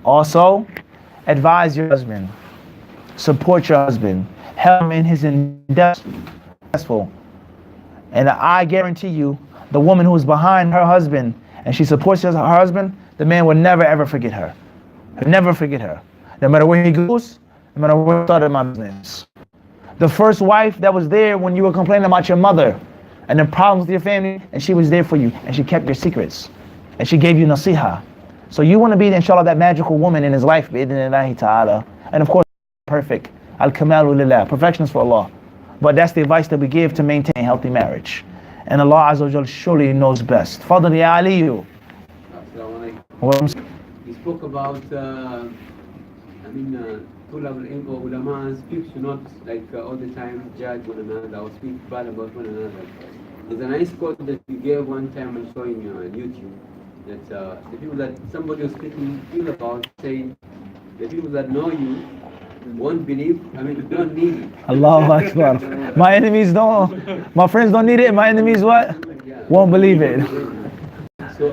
Also, advise your husband. Support your husband. Help him in his endeavors. And I guarantee you, the woman who's behind her husband and she supports her husband, the man will never ever forget her. He'll never forget her. No matter where he goes, no matter where I started my business. The first wife that was there when you were complaining about your mother and the problems with your family, and she was there for you, and she kept your secrets, and she gave you nasiha. So you want to be, inshallah, that magical woman in his life, bi'idhnillahi ta'ala. And of course, perfect. Al-kamalu lillah. Perfection is for Allah. But that's the advice that we give to maintain a healthy marriage. And Allah Azza wa Jal surely knows best. Fadl ya Aliyu. You spoke about, Tulab al-ilm or ulamas, people should not all the time judge one another or speak bad about one another. There's a nice quote that you gave one time I saw in YouTube, that the people that somebody was speaking ill about, saying the people that know you won't believe, don't need it. Allahu Akbar. My enemies don't, my friends don't need it, my enemies what? Yeah. Won't believe it. So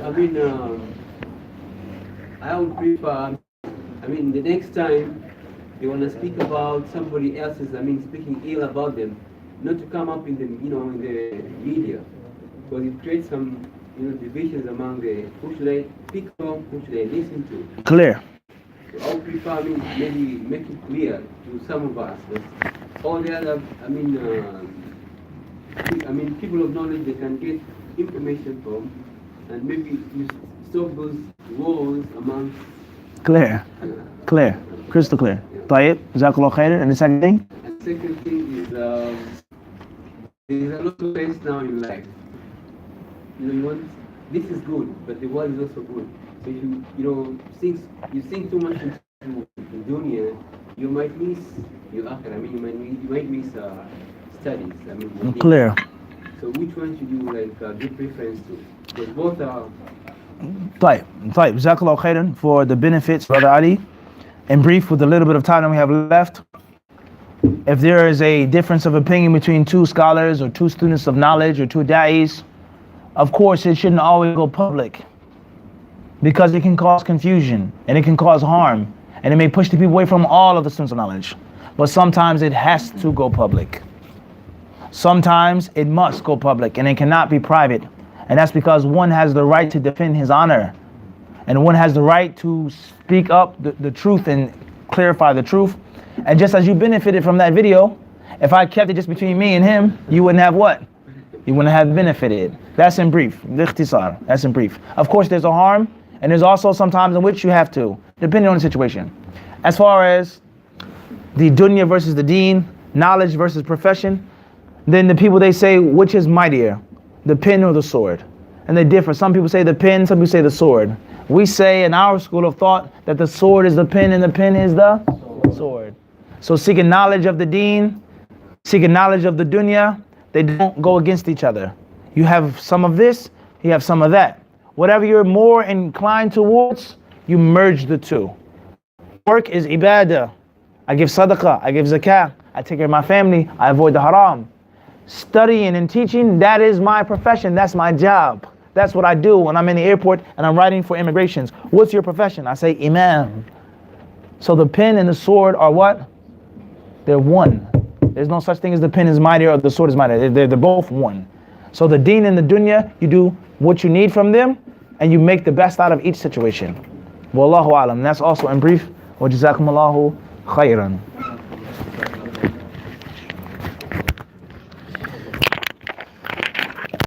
I would prefer, the next time you want to speak about somebody else's, speaking ill about them, not to come up in the, in the media, because it creates some, divisions among the, who should I speak from, who should I listen to. Clear. So I would prefer, maybe make it clear to some of us that all the other, people of knowledge they can get information from, and maybe you stop those wars amongst. Clear. Clear. Crystal clear. طيب. Jazakallah khairan. And the second thing? And second thing is, there's a lot of things now in life. This is good, but the world is also good. So if you think too much into the dunya, you might miss your akhirah. You might miss studies. Clear. So which one should you give preference to? Because both are. طيب. Jazakallah khairan for the benefits, Brother Ali. In brief, with the little bit of time that we have left, if there is a difference of opinion between two scholars or two students of knowledge or two da'is, of course it shouldn't always go public, because it can cause confusion and it can cause harm and it may push the people away from all of the students of knowledge. But sometimes it has to go public. Sometimes it must go public and it cannot be private. And that's because one has the right to defend his honor. And one has the right to speak up the truth and clarify the truth. And just as you benefited from that video, if I kept it just between me and him, you wouldn't have what? You wouldn't have benefited. That's in brief. That's in brief. Of course, there's a harm, and there's also some times in which you have to, depending on the situation. As far as the dunya versus the deen, knowledge versus profession, then the people, they say, which is mightier, the pen or the sword? And they differ. Some people say the pen, some people say the sword. We say in our school of thought that the sword is the pen and the pen is the sword. So seeking knowledge of the deen, seeking knowledge of the dunya, they don't go against each other. You have some of this, you have some of that. Whatever you're more inclined towards, you merge the two. Work is ibadah. I give sadaqah, I give zakah, I take care of my family, I avoid the haram. Studying and teaching, that is my profession, that's my job. That's what I do when I'm in the airport and I'm writing for immigrations. What's your profession? I say imam. So the pen and the sword are what? They're one. There's no such thing as the pen is mightier or the sword is mightier. They're both one. So the deen and the dunya, you do what you need from them and you make the best out of each situation. Wallahu alam. That's also in brief. Wa jazakumullahu khairan.